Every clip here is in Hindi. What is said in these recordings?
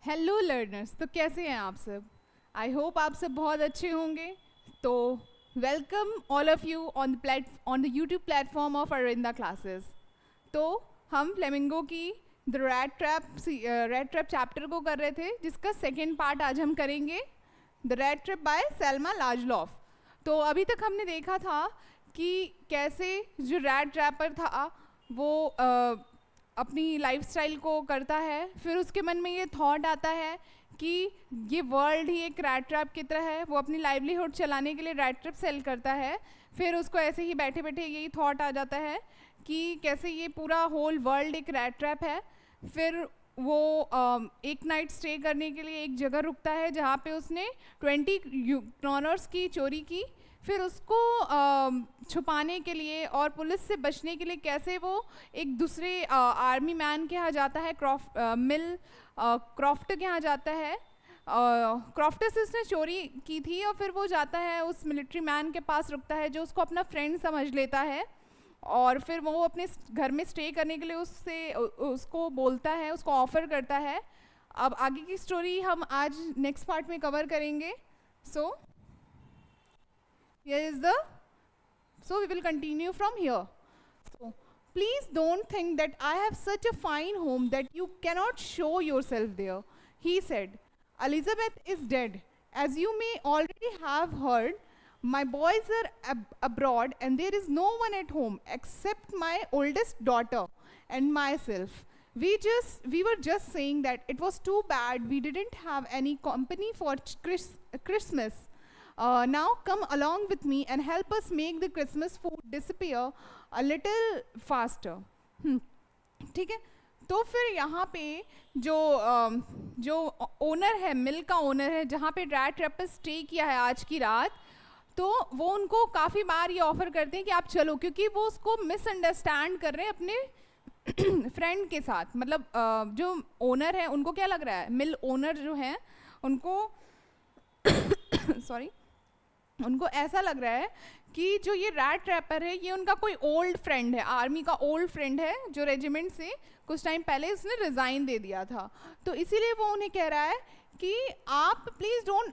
हेलो लर्नर्स, तो कैसे हैं आप सब? आई होप आप सब बहुत अच्छे होंगे। तो welcome all of you on the YouTube platform of Arinda classes. तो हम फ्लेमिंगो की द रेड ट्रैप चैप्टर को कर रहे थे, जिसका सेकेंड पार्ट आज हम करेंगे, the rat trap by Selma Lagerlöf. तो अभी तक हमने देखा था कि कैसे जो रेड ट्रैपर था वो अपनी लाइफस्टाइल को करता है, फिर उसके मन में ये थॉट आता है कि ये वर्ल्ड ही एक रैट ट्रैप की तरह है। वो अपनी लाइवलीहुड चलाने के लिए रैट ट्रैप सेल करता है। फिर उसको ऐसे ही बैठे बैठे यही थॉट आ जाता है कि कैसे ये पूरा होल वर्ल्ड एक रैट ट्रैप है। फिर वो एक नाइट स्टे करने के लिए एक जगह रुकता है जहाँ पे उसने 20 डॉलर्स की चोरी की। फिर उसको छुपाने के लिए और पुलिस से बचने के लिए कैसे वो एक दूसरे आर्मी मैन के यहाँ जाता है, क्रॉफ्ट के यहाँ जाता है। क्रॉफ्ट से उसने चोरी की थी और फिर वो जाता है उस मिलिट्री मैन के पास, रुकता है जो उसको अपना फ्रेंड समझ लेता है। और फिर वो अपने घर में स्टे करने के लिए उसको बोलता है, उसको ऑफ़र करता है। अब आगे की स्टोरी हम आज नेक्स्ट पार्ट में कवर करेंगे। सो here is the so we will continue from here. So please don't think that I have such a fine home that you cannot show yourself there, he said. Elizabeth is dead. As you may already have heard, my boys are abroad and there is no one at home except my oldest daughter and myself. We were just saying that it was too bad we didn't have any company for Christmas. Now come along with me and help us make the Christmas food disappear a little faster. ठीक है। तो फिर यहाँ पे जो ओनर है, मिल का ओनर है, जहाँ पे रैट ट्रैप पे स्टे किया है आज की रात, तो वो उनको काफ़ी बार ये ऑफ़र करते हैं कि आप चलो, क्योंकि वो उसको मिसअंडरस्टैंड कर रहे हैं अपने फ्रेंड के साथ। मतलब जो ओनर है उनको क्या लग रहा है, मिल ओनर जो है उनको सॉरी उनको ऐसा लग रहा है कि जो ये रैट ट्रैपर है ये उनका कोई ओल्ड फ्रेंड है, आर्मी का ओल्ड फ्रेंड है, जो रेजिमेंट से कुछ टाइम पहले उसने रिज़ाइन दे दिया था। तो इसीलिए वो उन्हें कह रहा है कि आप please don't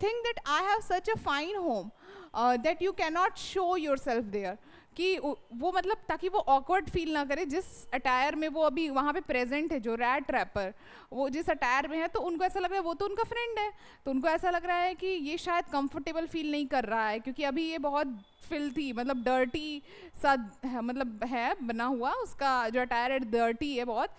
think that I have such a fine home that you can not show yourself there, कि वो मतलब ताकि वो ऑकवर्ड फील ना करे जिस अटायर में वो अभी वहाँ पे प्रेजेंट है, जो रैट ट्रैपर वो जिस अटायर में है, तो उनको ऐसा लग रहा है वो तो उनका फ्रेंड है, तो उनको ऐसा लग रहा है कि ये शायद कंफर्टेबल फील नहीं कर रहा है, क्योंकि अभी ये बहुत फिल्थी मतलब डर्टी सा मतलब है बना हुआ, उसका जो अटायर है डर्टी है बहुत।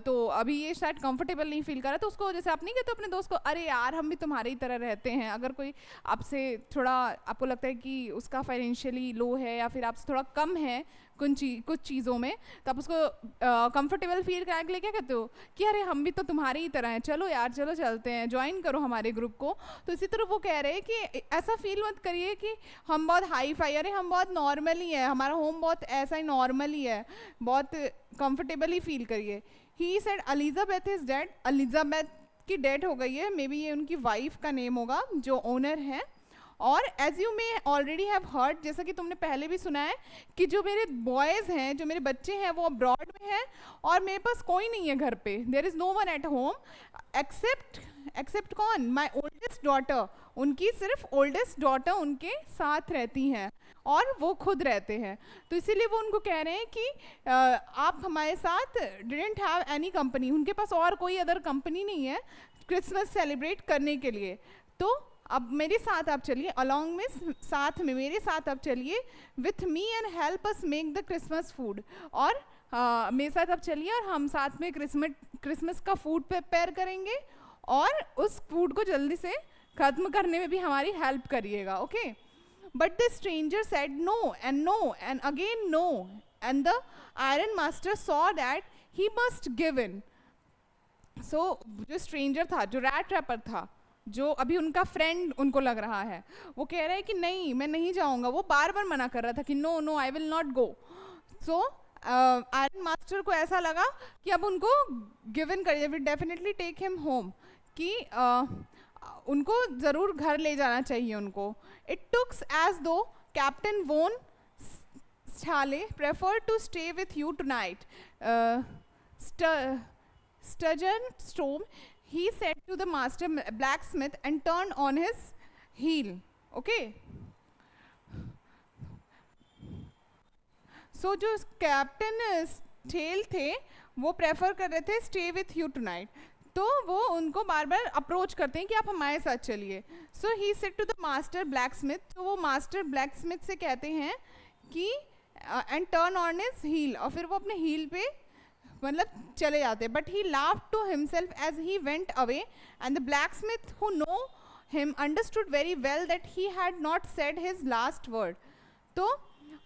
तो अभी ये शायद कंफर्टेबल नहीं फील कर रहा। तो उसको जैसे आप नहीं कहते अपने दोस्त को, अरे यार हम भी तुम्हारी तरह रहते हैं, अगर कोई आपसे थोड़ा आपको लगता है कि उसका फाइनेंशियली लो है या फिर आपसे थोड़ा कम है कुछ चीज़ों में, तो आप उसको कंफर्टेबल फील कराने के लिए क्या कहते हो कि अरे हम भी तो तुम्हारी ही तरह हैं, चलो यार चलो चलते हैं, ज्वाइन करो हमारे ग्रुप को। तो इसी तरह वो कह रहे हैं कि ऐसा फील मत करिए कि हम बहुत हाई फाई, अरे हम बहुत नॉर्मल ही है, हमारा होम बहुत ऐसा ही नॉर्मल ही है, बहुत कंफर्टेबल ही फील करिए। He said Elizabeth is dead. Elizabeth की डेथ हो गई है, मे बी ये उनकी वाइफ का नेम होगा जो ओनर है। और as you may already have heard, जैसा कि तुमने पहले भी सुना है कि जो मेरे बॉयज़ हैं, जो मेरे बच्चे हैं, वो अब्रॉड में हैं और मेरे पास कोई नहीं है घर पे। There is no one at home except कौन, माई ओल्डेस्ट डॉटर। उनकी सिर्फ ओल्डेस्ट डॉटर उनके साथ रहती हैं और वो खुद रहते हैं। तो इसीलिए वो उनको कह रहे हैं कि आप हमारे साथ डिडंट हैव एनी कंपनी, उनके पास और कोई अदर कंपनी नहीं है क्रिसमस सेलिब्रेट करने के लिए। तो अब मेरे साथ आप चलिए, अलॉन्ग में साथ में मेरे साथ आप चलिए, with me and help us make the Christmas food. और मेरे साथ आप चलिए और हम साथ में क्रिसमस का फूड प्रिपेयर करेंगे और उस फूड को जल्दी से ख़त्म करने में भी हमारी हेल्प करिएगा, okay. But the stranger said no and again no, and the iron master saw that he must give in. So जो स्ट्रेंजर था, जो रैट ट्रैपर था, जो अभी उनका फ्रेंड उनको लग रहा है, वो कह रहा है कि नहीं मैं नहीं जाऊंगा। वो बार बार मना कर रहा था कि no no I will not go. So iron master को ऐसा लगा कि अब उनको गिव इन करिए, will definitely take him home, कि उनको ज़रूर घर ले जाना चाहिए उनको। It looks as though captain von छाले prefer to stay with you tonight. Sturgeon Storm, he said to the master blacksmith and turned on his heel. Okay, so जो कैप्टन स्टेल थे वो प्रेफर कर रहे थे स्टे विथ यू टुनाइट, तो वो उनको बार बार अप्रोच करते हैं कि आप हमारे साथ चलिए. So he said to the master blacksmith, तो वो मास्टर ब्लैकस्मिथ से कहते हैं कि and turn on his heel, और फिर वो अपने हील पे मतलब चले जाते हैं. But he laughed to himself as he went away and the blacksmith who knew him understood very well that he had not said his last word. तो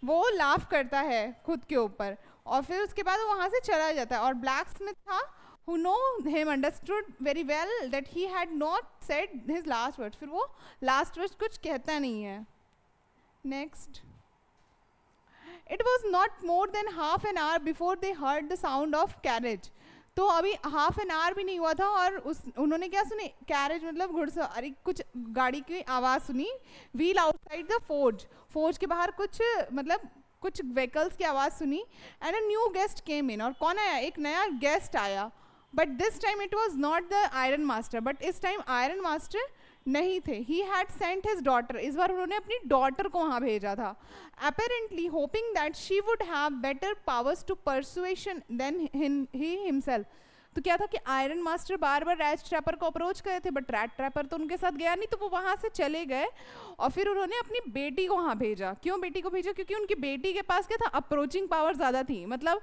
वो लाफ करता है खुद के ऊपर और फिर उसके बाद वो वहाँ से चला जाता है. और ब्लैकस्मिथ था who know him understood very well that he had not said his last words. फिर वो last words कुछ कहता नहीं है. Next. It was not more than half an hour before they heard the sound of carriage. तो अभी हाफ एन आवर भी नहीं हुआ था और उन्होंने क्या सुनी, कैरेज मतलब घुड़सवार, अरे कुछ गाड़ी की आवाज़ सुनी. Wheel outside the forge, forge के बाहर कुछ मतलब कुछ व्हीकल्स की आवाज़ सुनी. And a new guest came in, और कौन आया, एक नया गेस्ट आया. But this time it was not the iron master, but इस टाइम आयरन मास्टर नहीं थे. He had sent his daughter, इस बार उन्होंने अपनी डॉटर को वहाँ भेजा था. Apparently hoping that she would have better powers to persuasion than he himself. तो क्या था कि आयरन मास्टर बार बार रैट ट्रैपर को अप्रोच करे थे, बट रैट ट्रैपर तो उनके साथ गया नहीं, तो वो वहाँ से चले गए. और फिर उन्होंने अपनी बेटी को वहाँ भेजा. क्यों बेटी को भेजा, क्योंकि उनकी बेटी के पास क्या था, अप्रोचिंग पावर ज़्यादा थी. मतलब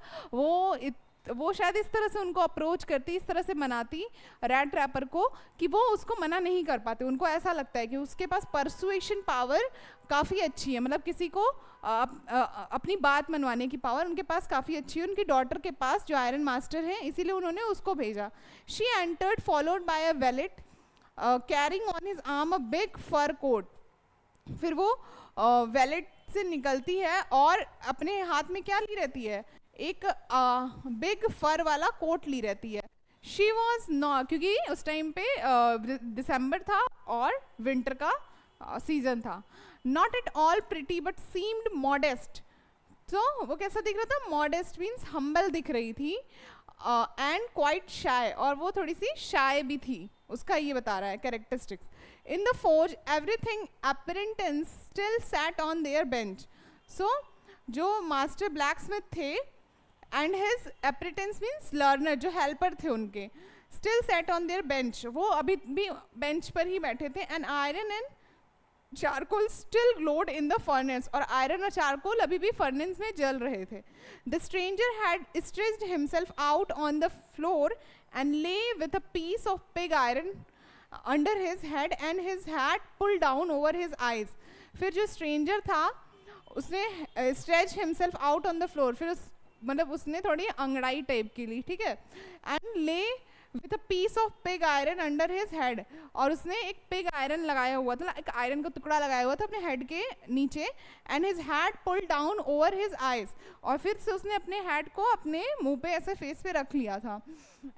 वो शायद इस तरह से उनको अप्रोच करती, इस तरह से मनाती रैट ट्रैपर को कि वो उसको मना नहीं कर पाते. उनको ऐसा लगता है कि उसके पास परसुएशन पावर काफ़ी अच्छी है, मतलब किसी को अपनी बात मनवाने की पावर उनके पास काफ़ी अच्छी है उनकी डॉटर के पास जो आयरन मास्टर है, इसीलिए उन्होंने उसको भेजा. She entered followed by a valet carrying on his arm a big fur coat. फिर वो वेलेट से निकलती है और अपने हाथ में क्या ली रहती है, एक बिग फर वाला कोट ली रहती है. शी वॉज नॉट, क्योंकि उस टाइम पे दिसंबर था और विंटर का सीजन था. Not at all pretty but seemed modest. तो वो कैसा दिख रहा था, मॉडेस्ट मीन्स हम्बल दिख रही थी. एंड क्वाइट शाय, और वो थोड़ी सी शाय भी थी, उसका ये बता रहा है characteristics. In the forge everything apprentices still sat on their bench. So जो मास्टर ब्लैकस्मिथ थे and his apprentices means learner, जो हेल्पर थे उनके, still set on their bench, वो अभी भी बेंच पर ही बैठे थे. And iron and charcoal still glowed in the furnace, और आयरन और चारकोल अभी भी फर्नेस में जल रहे थे. The stranger had stretched himself out on the floor and lay with a piece of pig iron under his head and his hat pull down over his eyes. फिर जो स्ट्रेंजर था उसने stretch himself out on the floor, फिर मतलब उसने थोड़ी अंगड़ाई टाइप की ली, ठीक है. And lay with a piece of pig iron under his head, और उसने एक पिग आयरन लगाया हुआ था, एक आयरन का टुकड़ा लगाया हुआ था अपने हेड के नीचे. And his hat pull down over his eyes, और फिर से उसने अपने हेड को अपने मुंह पे ऐसे फेस पे रख लिया था.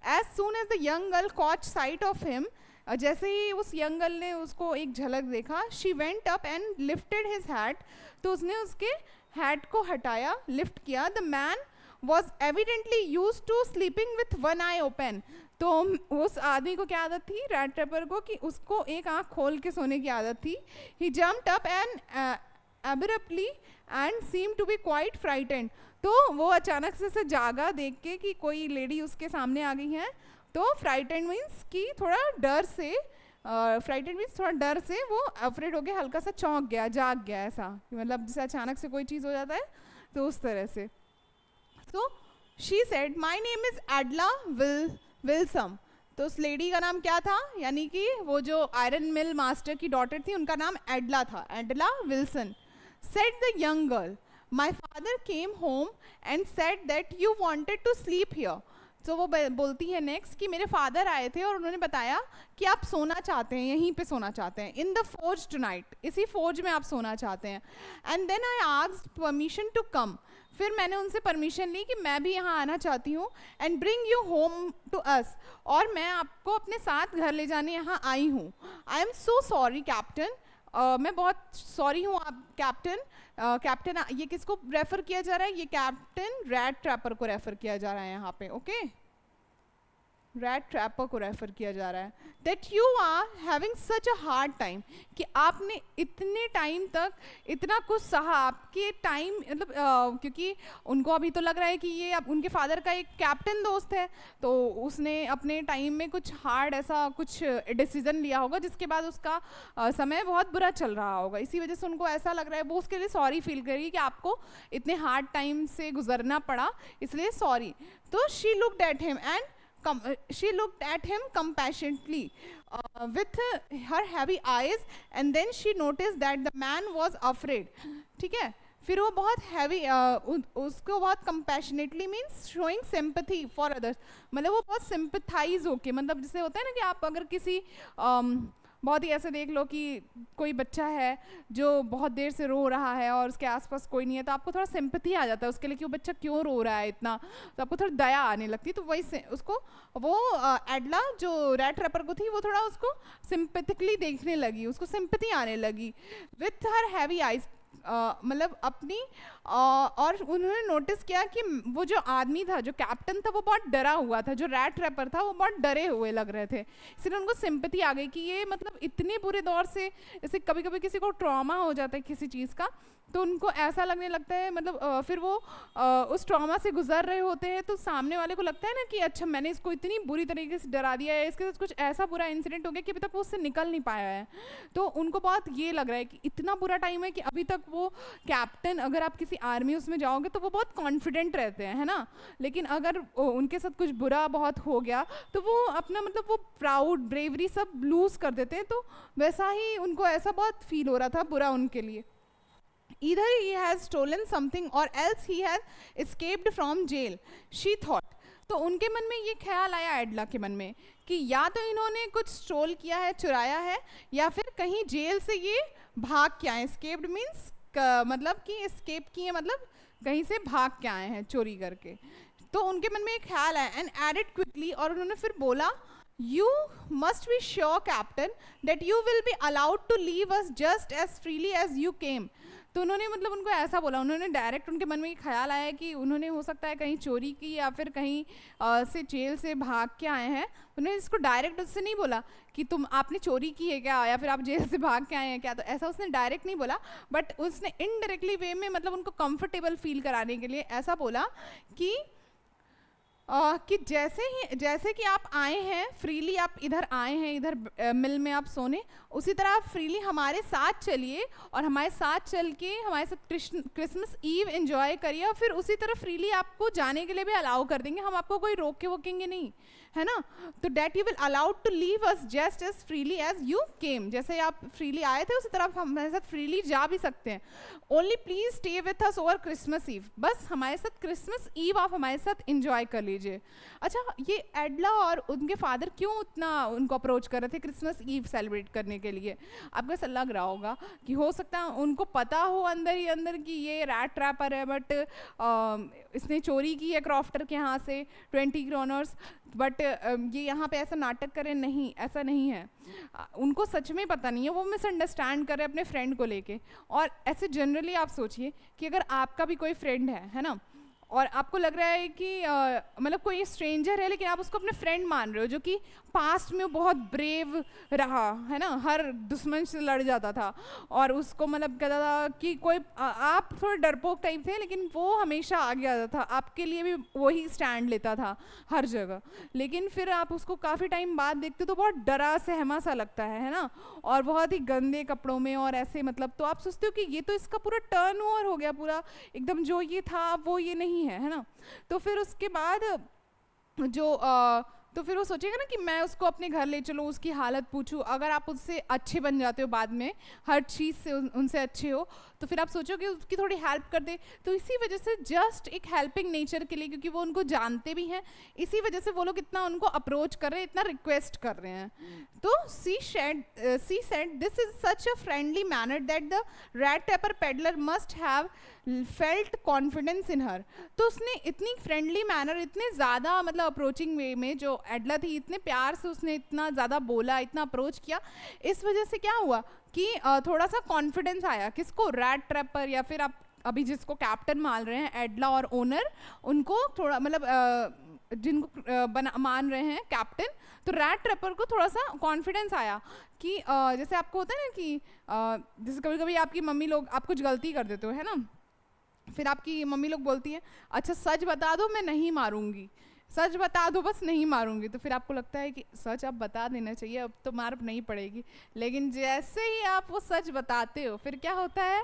As soon as the young girl caught sight of him, जैसे ही उस यंग गर्ल ने उसको एक झलक देखा, she went up and lifted his hat, तो उसने उसके हैट को हटाया, लिफ्ट किया. The man was evidently used to sleeping with one eye open. तो उस आदमी को क्या आदत थी, रैट ट्रैपर को, कि उसको एक आँख खोल के सोने की आदत थी. He jumped up and abruptly and seemed to be quite frightened. तो वो अचानक से जागा देख के कि कोई लेडी उसके सामने आ गई है. तो frightened means कि थोड़ा डर से, फ्राइटेड मीन्स थोड़ा डर से वो अफ्रेड हो गया, हल्का सा चौंक गया, जाग गया, ऐसा मतलब जैसे अचानक से कोई चीज़ हो जाता है तो उस तरह से. तो she said my name is Edla Willmansson. तो उस लेडी का नाम क्या था, यानी कि वो जो आयरन मिल मास्टर की डॉटर थी उनका नाम एडला था, Edla Willmansson. Said the young girl my father came home and said that you wanted to sleep here. तो वो बोलती है नेक्स्ट कि मेरे फादर आए थे और उन्होंने बताया कि आप सोना चाहते हैं, यहीं पे सोना चाहते हैं, इन द फोर्ज टुनाइट, इसी फोर्ज में आप सोना चाहते हैं. And then I asked permission to come. फिर मैंने उनसे परमिशन ली कि मैं भी यहाँ आना चाहती हूँ. And bring you home to us, और मैं आपको अपने साथ घर ले जाने यहाँ आई हूँ. I am so sorry captain, मैं बहुत सॉरी हूँ आप कैप्टन. कैप्टन ये किसको रेफर किया जा रहा है, ये कैप्टन रैट ट्रैपर को रेफर किया जा रहा है यहाँ पे. ओके रैट ट्रैपर को रेफर किया जा रहा है that you are having such a hard time, कि आपने इतने टाइम तक इतना कुछ सहा, आपके टाइम मतलब क्योंकि उनको अभी तो लग रहा है कि ये अब उनके फादर का एक कैप्टन दोस्त है, तो उसने अपने टाइम में कुछ हार्ड ऐसा कुछ डिसीजन लिया होगा जिसके बाद उसका समय बहुत बुरा चल रहा होगा, इसी वजह से उनको ऐसा लग रहा है, वो उसके लिए सॉरी फील करेगी कि आपको इतने हार्ड टाइम से गुजरना पड़ा, इसलिए सॉरी। तो she looked at him and she looked at him compassionately with her heavy eyes and then she noticed that the man was afraid। ठीक है, फिर वो बहुत हैवी उसको बहुत compassionately means showing sympathy for others, मतलब वो बहुत सिंपथाइज होके, मतलब जैसे होता है ना कि आप अगर किसी बहुत ही ऐसे देख लो कि कोई बच्चा है जो बहुत देर से रो रहा है और उसके आसपास कोई नहीं है, तो आपको थोड़ा सिंपैथी आ जाता है उसके लिए कि वो बच्चा क्यों रो रहा है इतना, तो आपको थोड़ा दया आने लगती है। तो वही से उसको वो एडला जो रैट रैपर को थी वो थोड़ा उसको सिंपैथिकली देखने लगी, उसको सिंपैथी आने लगी विथ हर हैवी आइज, मतलब अपनी और उन्होंने नोटिस किया कि वो जो आदमी था जो कैप्टन था वो बहुत डरा हुआ था, जो रैट रैपर था वो बहुत डरे हुए लग रहे थे, इसलिए उनको सिंपैथी आ गई कि ये मतलब इतने बुरे दौर से, जैसे कभी कभी किसी को ट्रॉमा हो जाता है किसी चीज़ का, तो उनको ऐसा लगने लगता है, मतलब फिर वो उस ट्रॉमा से गुजर रहे होते हैं, तो सामने वाले को लगता है ना कि अच्छा मैंने इसको इतनी बुरी तरीके से डरा दिया है, इसके साथ कुछ ऐसा बुरा इंसिडेंट हो गया कि अभी तक वो उससे निकल नहीं पाया है, तो उनको बहुत ये लग रहा है कि इतना बुरा टाइम है कि अभी तक वो कैप्टन, अगर आप किसी आर्मी उसमें जाओगे तो वो बहुत कॉन्फिडेंट रहते हैं, है ना, लेकिन अगर उनके साथ कुछ बुरा बहुत हो गया तो वो अपना मतलब वो प्राउड ब्रेवरी सब लूज कर देते हैं, तो वैसा ही उनको ऐसा बहुत फील हो रहा था बुरा उनके लिए। Either he has stolen something or else he has escaped from jail, she thought। तो उनके मन में ये ख्याल आया एडला के मन में कि या तो इन्होंने कुछ स्टोल किया है, चुराया है, या फिर कहीं जेल से ये भाग के आए। एस्केप्ड मीन्स मतलब कि एस्केप किए मतलब कहीं से भाग के आए हैं चोरी करके। तो उनके मन में एक ख्याल आया एंड एडेड क्विकली, और उन्होंने फिर बोला You must be sure, Captain, that you will be allowed to leave us just as freely as you came। तो उन्होंने मतलब उनको ऐसा बोला, उन्होंने डायरेक्ट, उनके मन में ये ख्याल आया कि उन्होंने हो सकता है कहीं चोरी की या फिर कहीं से जेल से भाग के आए हैं। उन्होंने इसको डायरेक्ट उससे नहीं बोला कि तुम आपने चोरी की है क्या या फिर आप जेल से भाग के आए हैं क्या, तो ऐसा उसने डायरेक्ट नहीं बोला, बट उसने इनडायरेक्टली वे में मतलब उनको कंफर्टेबल फील कराने के लिए ऐसा बोला कि जैसे कि आप आए हैं फ्रीली, आप इधर आए हैं, इधर मिल में आप सोने, उसी तरह आप फ्रीली हमारे साथ चलिए और हमारे साथ चल के हमारे साथ क्रिसमस ईव एंजॉय करिए, और फिर उसी तरह फ्रीली आपको जाने के लिए भी अलाउ कर देंगे, हम आपको कोई रोक के वोकेंगे नहीं, है ना। तो that you will allowed to leave us just as freely as you came, जैसे आप फ्रीली आए थे उसी तरह आप हमारे साथ फ्रीली जा भी सकते हैं। Only please stay with us over Christmas Eve, बस हमारे साथ क्रिसमस ईव आप हमारे साथ इंजॉय कर लीजिए। अच्छा, ये एडला और उनके फादर क्यों उतना उनको अप्रोच कर रहे थे क्रिसमस ईव सेलिब्रेट करने के लिए? आपको ऐसा लग रहा होगा कि हो सकता है उनको पता हो अंदर ही अंदर कि ये रैट ट्रैपर है, बट इसने चोरी की है क्रॉफ्टर के यहाँ से 20 क्रोनर्स, बट ये यहाँ पे ऐसा नाटक करें, नहीं ऐसा नहीं है, उनको सच में पता नहीं है, वो मिसअंडरस्टैंड कर रहे हैं अपने फ्रेंड को लेके। और ऐसे जनरली आप सोचिए कि अगर आपका भी कोई फ्रेंड है ना, और आपको लग रहा है कि मतलब कोई स्ट्रेंजर है लेकिन आप उसको अपने फ्रेंड मान रहे हो, जो कि पास्ट में बहुत ब्रेव रहा है ना, हर दुश्मन से लड़ जाता था और उसको मतलब कहता था कि कोई आप थोड़ा डरपोक टाइप थे लेकिन वो हमेशा आगे आता था, आपके लिए भी वही स्टैंड लेता था हर जगह, लेकिन फिर आप उसको काफ़ी टाइम बाद देखते तो बहुत डरा सहमा सा लगता है ना, और बहुत ही गंदे कपड़ों में और ऐसे, मतलब तो आप सोचते हो कि ये तो इसका पूरा टर्न ओवर हो गया, पूरा एकदम जो ये था वो ये नहीं है ना। तो फिर उसके बाद तो फिर वो सोचेगा ना कि मैं उसको अपने घर ले चलूँ, उसकी हालत पूछूँ, अगर आप उससे अच्छे बन जाते हो बाद में, हर चीज़ से उनसे अच्छे हो, तो फिर आप सोचोगे उसकी थोड़ी हेल्प कर दे। तो इसी वजह से जस्ट एक हेल्पिंग नेचर के लिए, क्योंकि वो उनको जानते भी हैं, इसी वजह से वो लोग इतना उनको अप्रोच कर रहे हैं, इतना रिक्वेस्ट कर रहे हैं। तो she said this is such a friendly manner that the rat trapper peddler must have felt confidence in her. तो उसने इतनी फ्रेंडली मैनर, इतने ज़्यादा मतलब अप्रोचिंग वे में, जो एडला थी इतने प्यार से उसने इतना ज़्यादा बोला, इतना अप्रोच किया, इस वजह से क्या हुआ कि थोड़ा सा कॉन्फिडेंस आया किसको, रैट ट्रैपर, या फिर आप अभी जिसको कैप्टन मान रहे हैं एडला और ओनर, उनको थोड़ा मतलब जिनको मान रहे हैं कैप्टन, तो रैट ट्रैपर को थोड़ा सा कॉन्फिडेंस आया कि जैसे आपको होता है ना कि जैसे कभी कभी आपकी मम्मी लोग आप कुछ गलती कर देते हो, है ना, फिर आपकी मम्मी लोग बोलती हैं अच्छा सच बता दो मैं नहीं मारूंगी, सच बता दो बस नहीं मारूंगी, तो फिर आपको लगता है कि सच अब बता देना चाहिए, अब तो मार नहीं पड़ेगी, लेकिन जैसे ही आप वो सच बताते हो फिर क्या होता है,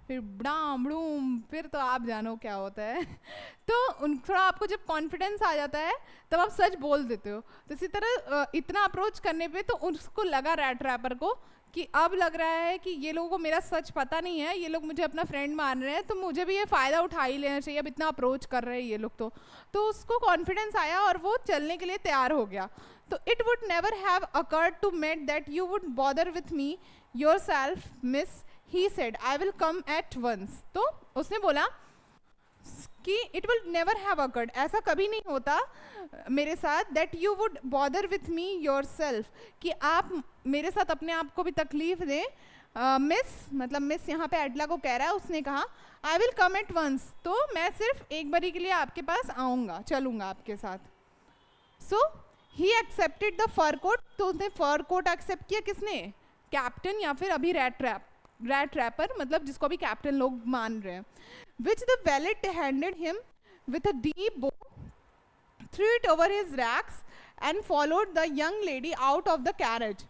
फिर ब्डाम ब्लूम, फिर तो आप जानो क्या होता है। तो थोड़ा आपको जब कॉन्फिडेंस आ जाता है तब आप सच बोल देते हो। तो इसी तरह इतना अप्रोच करने पे तो उसको लगा रैट रैपर को कि अब लग रहा है कि ये लोगों को मेरा सच पता नहीं है, ये लोग मुझे अपना फ्रेंड मान रहे हैं, तो मुझे भी ये फ़ायदा उठा ही लेना चाहिए, अब इतना अप्रोच कर रहे हैं ये लोग तो उसको कॉन्फिडेंस आया और वो चलने के लिए तैयार हो गया। तो it would never have occurred to me that you would bother with me yourself miss, he said I will come at once. तो उसने बोला कि it will never have occurred, ऐसा कभी नहीं होता मेरे साथ, that you would bother with me yourself, कि आप मेरे साथ अपने आप को भी तकलीफ दें। मिस मतलब मिस यहाँ पे एडला को कह रहा है, उसने कहा I will come at once, तो मैं सिर्फ एक बारी के लिए आपके पास आऊँगा, चलूँगा आपके साथ। So he accepted the fur coat, तो उसने फर कोट एक्सेप्ट किया, किसने, कैप्टन या फिर अभी रैट रैपर, मतलब जिसको अभी कैप्टन लोग मान रहे हैं। Which the valet handed him with a deep bow, threw it over his racks and followed the young lady out of the carriage.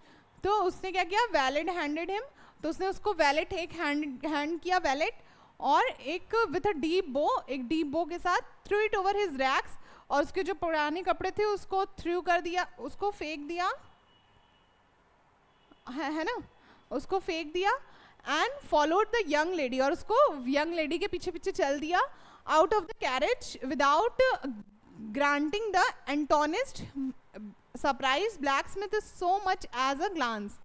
तो उसने क्या किया, वैलेट हैंडेड हिम, तो उसने उसको वैलेट एक हैंड किया वैलेट, और एक विथ अ डीप बो, एक डीप बो के साथ, threw it over his rags, और उसके जो पुराने कपड़े थे उसको थ्रू कर दिया, उसको फेंक दिया, है ना, उसको फेंक दिया, and followed the young lady, और उसको यंग लेडी के पीछे पीछे चल दिया, out of the carriage without granting the astonished surprise blacksmith so much as a glance.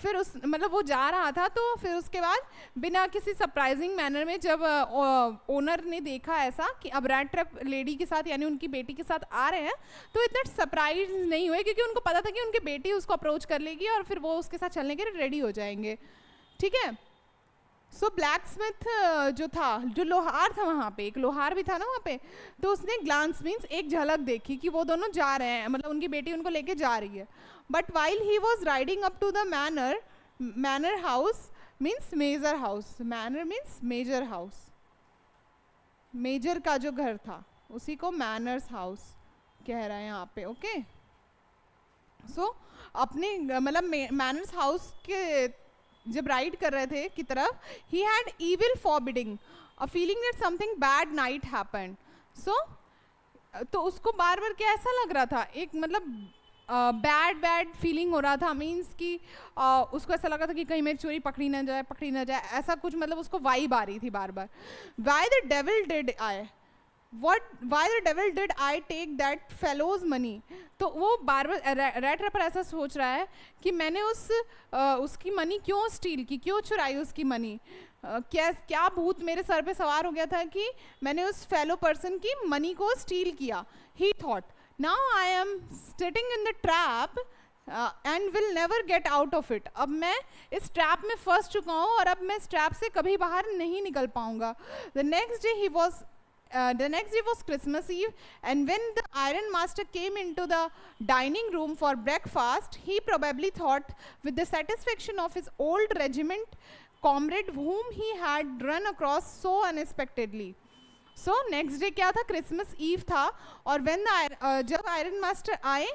फिर उस मतलब वो जा रहा था, तो फिर उसके बाद बिना किसी सरप्राइजिंग मैनर में जब ओनर ने देखा ऐसा कि अब रैट ट्रैप लेडी के साथ यानी उनकी बेटी के साथ आ रहे हैं, तो इतना सरप्राइज नहीं हुए, क्योंकि उनको पता था कि उनकी बेटी उसको अप्रोच कर लेगी और फिर वो उसके साथ चलने के लिए रेडी हो जाएंगे, ठीक है। सो ब्लैक स्मिथ जो था, जो लोहार था वहाँ पे, एक लोहार भी था ना वहाँ पे, तो उसने ग्लांस मीन्स एक झलक देखी कि वो दोनों जा रहे हैं, मतलब उनकी बेटी उनको लेके जा रही है। But while he was riding up to the manor house means major house, manor means major house, major का जो घर था उसी को मैनर्स हाउस कह रहा है यहाँ पे, ओके। सो अपने मतलब मैनर्स हाउस के जब राइड कर रहे थे की तरफ, he had evil forbidding a feeling that something bad night happened. So तो उसको बार बार क्या ऐसा लग रहा था, एक मतलब बैड फीलिंग हो रहा था, मीन्स कि उसको ऐसा लग रहा था कि कहीं मेरी चोरी पकड़ी ना जाए, ऐसा कुछ, मतलब उसको वाइब आ रही थी बार बार। Why the devil did I why the devil did I take that fellows money, तो वो बार बार रैट रैपर ऐसा सोच रहा है कि मैंने उसकी मनी क्यों स्टील की, क्यों चुराई उसकी मनी, क्या भूत मेरे सर पे सवार हो गया था कि मैंने उस फेलो पर्सन की मनी को स्टील किया। ही thought now I am sitting in the trap and will never get out of it, अब मैं इस ट्रैप में फंस चुका हूँ और अब मैं इस ट्रैप से कभी बाहर नहीं निकल पाऊंगा। The next day was Christmas Eve, and when the iron master came into the dining room for breakfast, he probably thought with the satisfaction of his old regiment comrade whom he had run across so unexpectedly. So next day क्या था, क्रिसमस ईव था, और जब आयरन मास्टर आए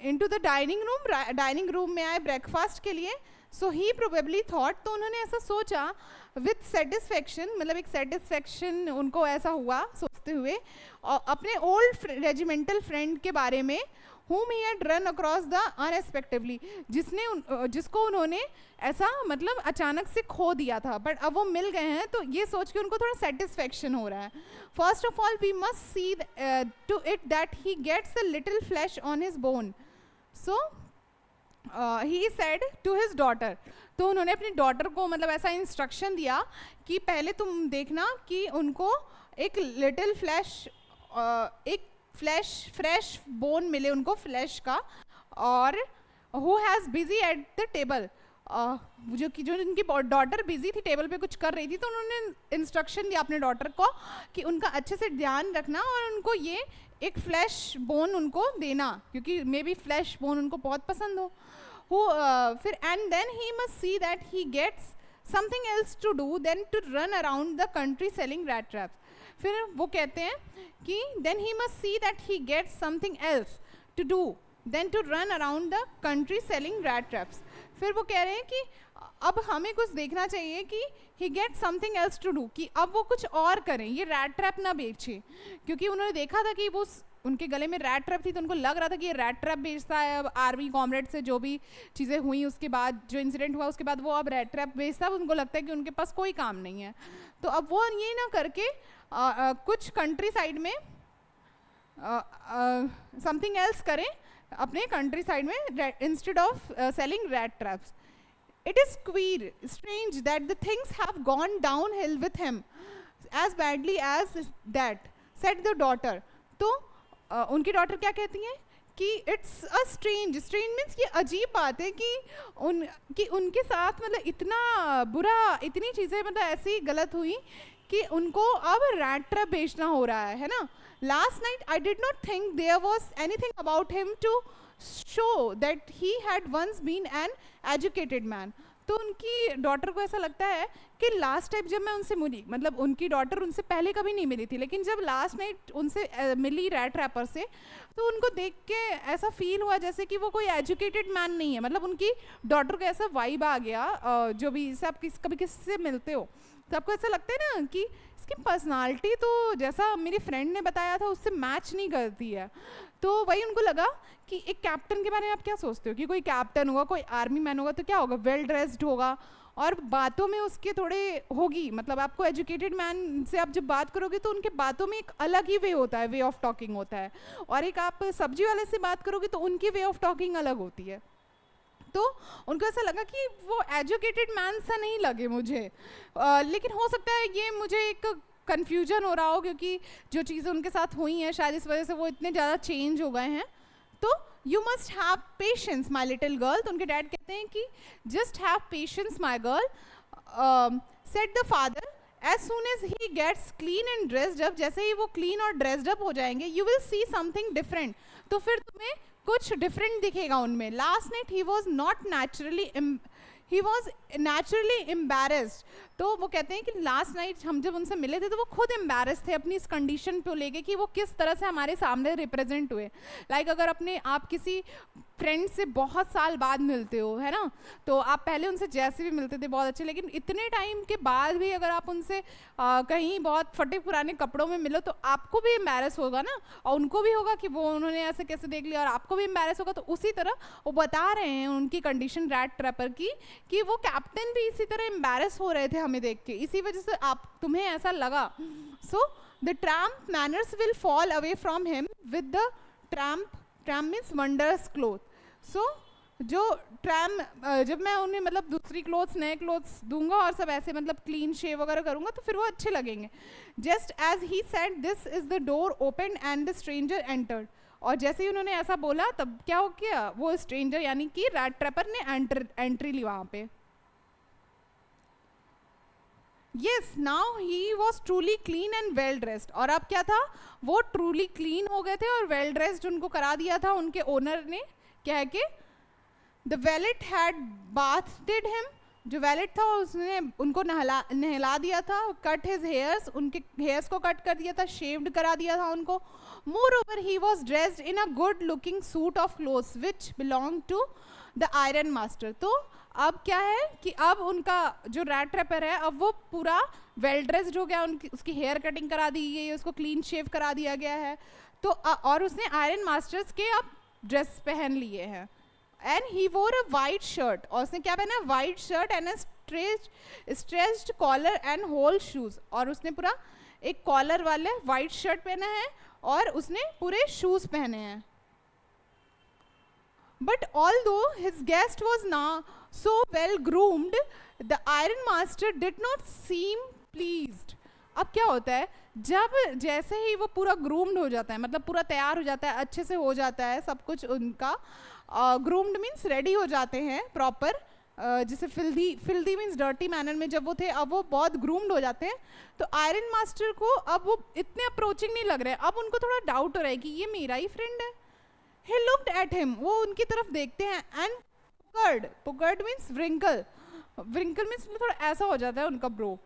into the डाइनिंग रूम में आए ब्रेकफास्ट के लिए, सो ही प्रोबेबली थॉट, तो उन्होंने ऐसा सोचा विथ सेटिस्फेक्शन, मतलब एक सेटिस्फेक्शन उनको ऐसा हुआ सोचते हुए, और अपने ओल्ड रेजिमेंटल फ्रेंड के बारे में, whom he had run across the unexpectedly, जिसको उन्होंने ऐसा मतलब अचानक से खो दिया था, बट अब वो मिल गए हैं, तो ये सोच के उनको थोड़ा सेटिस्फेक्शन हो रहा है। First of all we must see to it that he gets a little flesh on his bone, so he said to his daughter, तो उन्होंने अपनी डॉटर को मतलब ऐसा इंस्ट्रक्शन दिया कि पहले तुम देखना कि उनको एक लिटिल एक फ्रेश बोन मिले उनको फ्लैश का, और who has busy at the table, जो उनकी डॉटर बिजी थी, टेबल पे कुछ कर रही थी, तो उन्होंने इंस्ट्रक्शन दिया अपने डॉटर को कि उनका अच्छे से ध्यान रखना और उनको ये एक फ्लैश बोन उनको देना, क्योंकि मे बी फ्लैश बोन उनको बहुत पसंद हो। फिर and then he must see that he gets something else to do than to run around the country selling rat traps. फिर वो कहते हैं कि then he must see that he gets something else to do than to run around the country selling rat traps. फिर वो कह रहे हैं कि अब हमें कुछ देखना चाहिए कि he get something else to do, कि अब वो कुछ और करें, ये रैट ट्रैप ना बेचे, क्योंकि उन्होंने देखा था कि वो उनके गले में रैट ट्रैप थी, तो उनको लग रहा था कि ये रैट ट्रैप बेचता है। अब आर्मी कॉमरेड से जो भी चीज़ें हुई उसके बाद, जो इंसिडेंट हुआ उसके बाद, वो अब रैट ट्रैप बेचता है। उनको लगता है कि उनके पास कोई काम नहीं है, तो अब वो ये ना करके कुछ कंट्री साइड में समथिंग एल्स करें अपने कंट्री साइड में, instead of selling rat traps. It is queer, strange that the things have gone downhill with him as badly as that, said the daughter. तो उनकी डॉटर क्या कहती हैं कि it's a strange, strange means ये अजीब बात है कि उनके साथ मतलब इतना बुरा, इतनी चीज़ें मतलब ऐसी गलत हुई कि उनको अब रैट ट्रैप बेचना हो रहा है ना। Last night I did not think there was anything about him to show that he had once been an educated man. तो उनकी डॉटर को ऐसा लगता है कि लास्ट टाइम जब मैं उनसे मिली, मतलब उनकी डॉटर उनसे पहले कभी नहीं मिली थी, लेकिन जब लास्ट नाइट उनसे मिली रैट रैपर से, तो उनको देख के ऐसा फील हुआ जैसे कि वो कोई एजुकेटेड मैन नहीं है। मतलब उनकी डॉटर को ऐसा वाइब आ गया, जो भी इससे आप कभी किसी से मिलते हो तो आपको ऐसा लगता है ना कि इसकी पर्सनालिटी तो जैसा मेरी फ्रेंड ने बताया था उससे मैच नहीं करती है। तो वही उनको लगा कि एक कैप्टन के बारे में आप क्या सोचते हो कि कोई कैप्टन होगा, कोई आर्मी मैन होगा तो क्या होगा, वेल ड्रेस्ड होगा और बातों में उसके थोड़े होगी, मतलब आपको एजुकेटेड मैन से आप जब बात करोगे तो उनके बातों में एक अलग ही वे होता है, वे ऑफ टॉकिंग होता है, और एक आप सब्जी वाले से बात करोगे तो उनकी वे ऑफ टॉकिंग अलग होती है। तो उनको ऐसा लगा कि वो एजुकेटेड मैन सा नहीं लगे मुझे, लेकिन हो सकता है ये मुझे एक कन्फ्यूजन हो रहा हो, क्योंकि जो चीज़ें उनके साथ हुई हैं शायद इस वजह से वो इतने ज़्यादा चेंज हो गए हैं। तो you must have patience my little girl, तो उनके डैड कहते हैं कि just have patience my girl, said the father, as soon as he gets clean and dressed up, जैसे ही वो क्लीन और ड्रेस्ड अप हो जाएंगे, you will see something different, तो फिर तुम्हें कुछ डिफरेंट दिखेगा उनमें। Last night he was not naturally, he was naturally embarrassed, तो वो कहते हैं कि लास्ट नाइट हम जब उनसे मिले थे तो वो खुद एम्बेरस थे अपनी इस कंडीशन को लेके कि वो किस तरह से हमारे सामने रिप्रेजेंट हुए। लाइक अगर अपने आप किसी फ्रेंड से बहुत साल बाद मिलते हो, है ना, तो आप पहले उनसे जैसे भी मिलते थे बहुत अच्छे, लेकिन इतने टाइम के बाद भी अगर आप उनसे कहीं बहुत फटे पुराने कपड़ों में मिलो तो आपको भी एम्बेरस होगा ना, और उनको भी होगा कि वो उन्होंने ऐसे कैसे देख लिया, और आपको भी एम्बेरस होगा। तो उसी तरह वो बता रहे हैं उनकी कंडीशन रैट ट्रैपर की कि वो कैप्टन भी इसी तरह एम्बेरस हो रहे थे हमें देख के, इसी वजह से आप तुम्हें ऐसा लगा। So the tramp manners will fall away from him with the tramp means wondrous cloth. So जो जब मैं उन्हें मतलब दूसरी क्लोथ्स, नए क्लोथ्स दूंगा और सब ऐसे मतलब क्लीन शेव वगैरह करूंगा तो फिर वो अच्छे लगेंगे। Just as he said this is the door open and the stranger entered, और जैसे ही उन्होंने ऐसा बोला तब क्या हो गया, वो स्ट्रेंजर यानी कि रैट ट्रैपर ने एंट्री ली वहाँ पे। Yes, now he was truly clean and well dressed, और अब क्या था, वो truly clean हो गए थे और well dressed उनको करा दिया था उनके ओनर ने, क्या है कि the valet had bathed him, जो वैलेट था उसने उनको नहला दिया था, कट हिज हेयर्स, उनके हेयर्स को कट कर दिया था, शेव्ड करा दिया था उनको। Moreover he was dressed in a good looking suit of clothes which belong to the iron master. तो अब क्या है कि अब उनका जो रैट ट्रैपर है अब वो पूरा वेल ड्रेस्ड हो गया, उसकी हेयर कटिंग करा दी गई है, उसको क्लीन शेव करा दिया गया है, तो और उसने आयरन मास्टर्स के अब ड्रेस पहन लिए हैं। एंड ही वोर अ वाइट शर्ट, और उसने क्या पहना, white shirt and stretched collar and whole shoes, और उसने पूरा एक कॉलर वाले वाइट शर्ट पहना है और उसने पूरे शूज पहने हैं। But although his guest was now so well groomed, the iron master did not seem pleased. अब क्या होता है, जब जैसे ही वो पूरा ग्रूम्ड हो जाता है, मतलब पूरा तैयार हो जाता है, अच्छे से हो जाता है सब कुछ उनका, ग्रूम्ड मीन्स रेडी हो जाते हैं प्रॉपर, जिसे फिल्दी मीन्स डर्टी मैनर में जब वो थे, अब वो बहुत ग्रूम्ड हो जाते हैं। तो आयरन मास्टर को अब वो इतने अप्रोचिंग नहीं लग रहे हैं, अब उनको थोड़ा डाउट हो रहा है कि ये मेरा ही फ्रेंड है। ही लुक्ड एट हिम, वो उनकी तरफ देखते हैं, एंड पुकर्ड मीन्स व्रिंकल मीन्स थोड़ा ऐसा हो जाता है उनका bro.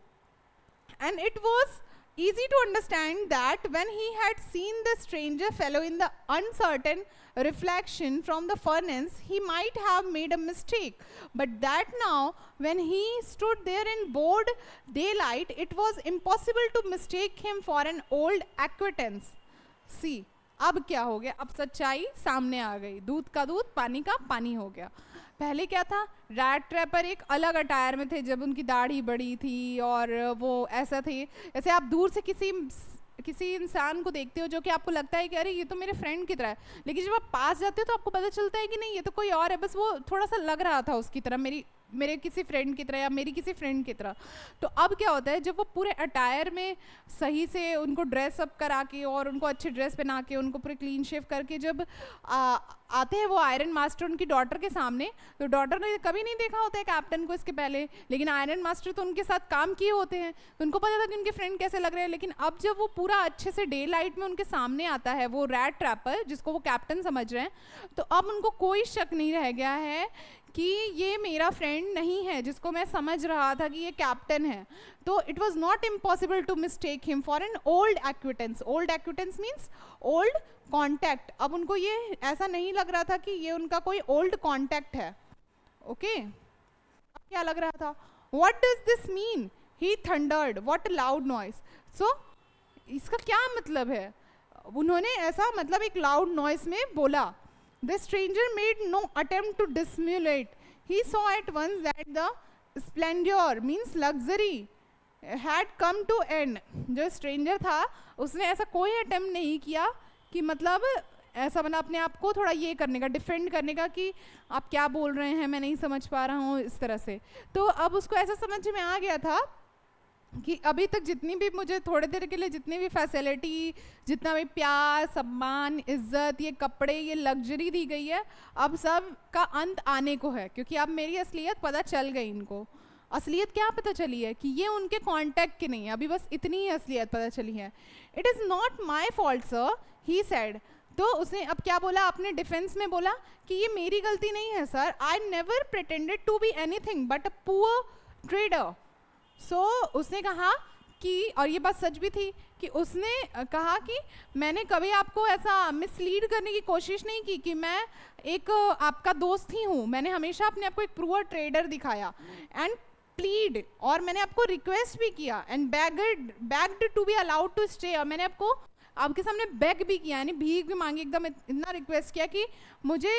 And it was easy to understand that when he had seen the stranger fellow in the uncertain reflection from the furnace, he might have made a mistake. But that now, when he stood there in broad daylight, it was impossible to mistake him for an old acquaintance. See, अब क्या हो गया, अब सच्चाई सामने आ गई, दूध का दूध पानी का पानी हो गया। पहले क्या था, रैट ट्रैपर एक अलग अटायर में थे जब उनकी दाढ़ी बड़ी थी और वो ऐसा थे, जैसे आप दूर से किसी इंसान को देखते हो जो कि आपको लगता है कि अरे ये तो मेरे फ्रेंड की तरह है, लेकिन जब आप पास जाते हो तो आपको पता चलता है कि नहीं ये तो कोई और है, बस वो थोड़ा सा लग रहा था उसकी तरह, मेरे किसी फ्रेंड की तरह या मेरी किसी फ्रेंड की तरह। तो अब क्या होता है, जब वो पूरे अटायर में सही से उनको ड्रेस अप करा के और उनको अच्छी ड्रेस पहना के उनको पूरे क्लीन शेव करके जब आते हैं वो आयरन मास्टर उनकी डॉटर के सामने, तो डॉटर ने कभी नहीं देखा होता है कैप्टन को इसके पहले, लेकिन आयरन मास्टर तो उनके साथ काम किए होते हैं, तो उनको पता था कि उनके फ्रेंड कैसे लग रहे हैं। लेकिन अब जब वो पूरा अच्छे से डे लाइट में उनके सामने आता है वो रैट ट्रैपर जिसको वो कैप्टन समझ रहे हैं, तो अब उनको कोई शक नहीं रह गया है कि ये मेरा फ्रेंड नहीं है जिसको मैं समझ रहा था कि ये कैप्टन है। तो it was not impossible to mistake him for an old acquaintance. Old acquaintance means old contact. अब उनको ये ऐसा नहीं लग रहा था कि ये उनका कोई ओल्ड कॉन्टैक्ट है। ओके, अब क्या लग रहा था, what does this mean, he thundered, what a loud noise. So इसका क्या मतलब है, उन्होंने ऐसा मतलब एक लाउड नॉइज में बोला। The stranger made no attempt to dissimulate. He saw at once that the splendor means luxury had come to end. जो stranger था उसने ऐसा कोई attempt नहीं किया कि मतलब ऐसा बना अपने आप को थोड़ा ये करने का, डिफेंड करने का कि आप क्या बोल रहे हैं मैं नहीं समझ पा रहा हूँ इस तरह से। तो अब उसको ऐसा समझ में आ गया था कि अभी तक जितनी भी मुझे थोड़े देर के लिए जितनी भी फैसिलिटी, जितना भी प्यार, सम्मान, इज्जत, ये कपड़े, ये लग्जरी दी गई है, अब सब का अंत आने को है, क्योंकि अब मेरी असलियत पता चल गई इनको। असलियत क्या पता चली है कि ये उनके कांटेक्ट की नहीं है, अभी बस इतनी ही असलियत पता चली है। It is not my fault sir, he said. तो उसने अब क्या बोला, अपने डिफेंस में बोला कि ये मेरी गलती नहीं है sir, I never pretended to be anything but a poor trader. So उसने कहा कि, और ये बात सच भी थी, कि उसने कहा कि मैंने कभी आपको ऐसा मिसलीड करने की कोशिश नहीं की कि मैं एक आपका दोस्त ही हूँ, मैंने हमेशा अपने आप को एक पुअर ट्रेडर दिखाया एंड प्लीड, और मैंने आपको रिक्वेस्ट भी किया and begged to be allowed to stay, और मैंने आपके सामने बेग भी किया, यानी भीख भी मांगी, एकदम इतना रिक्वेस्ट किया कि मुझे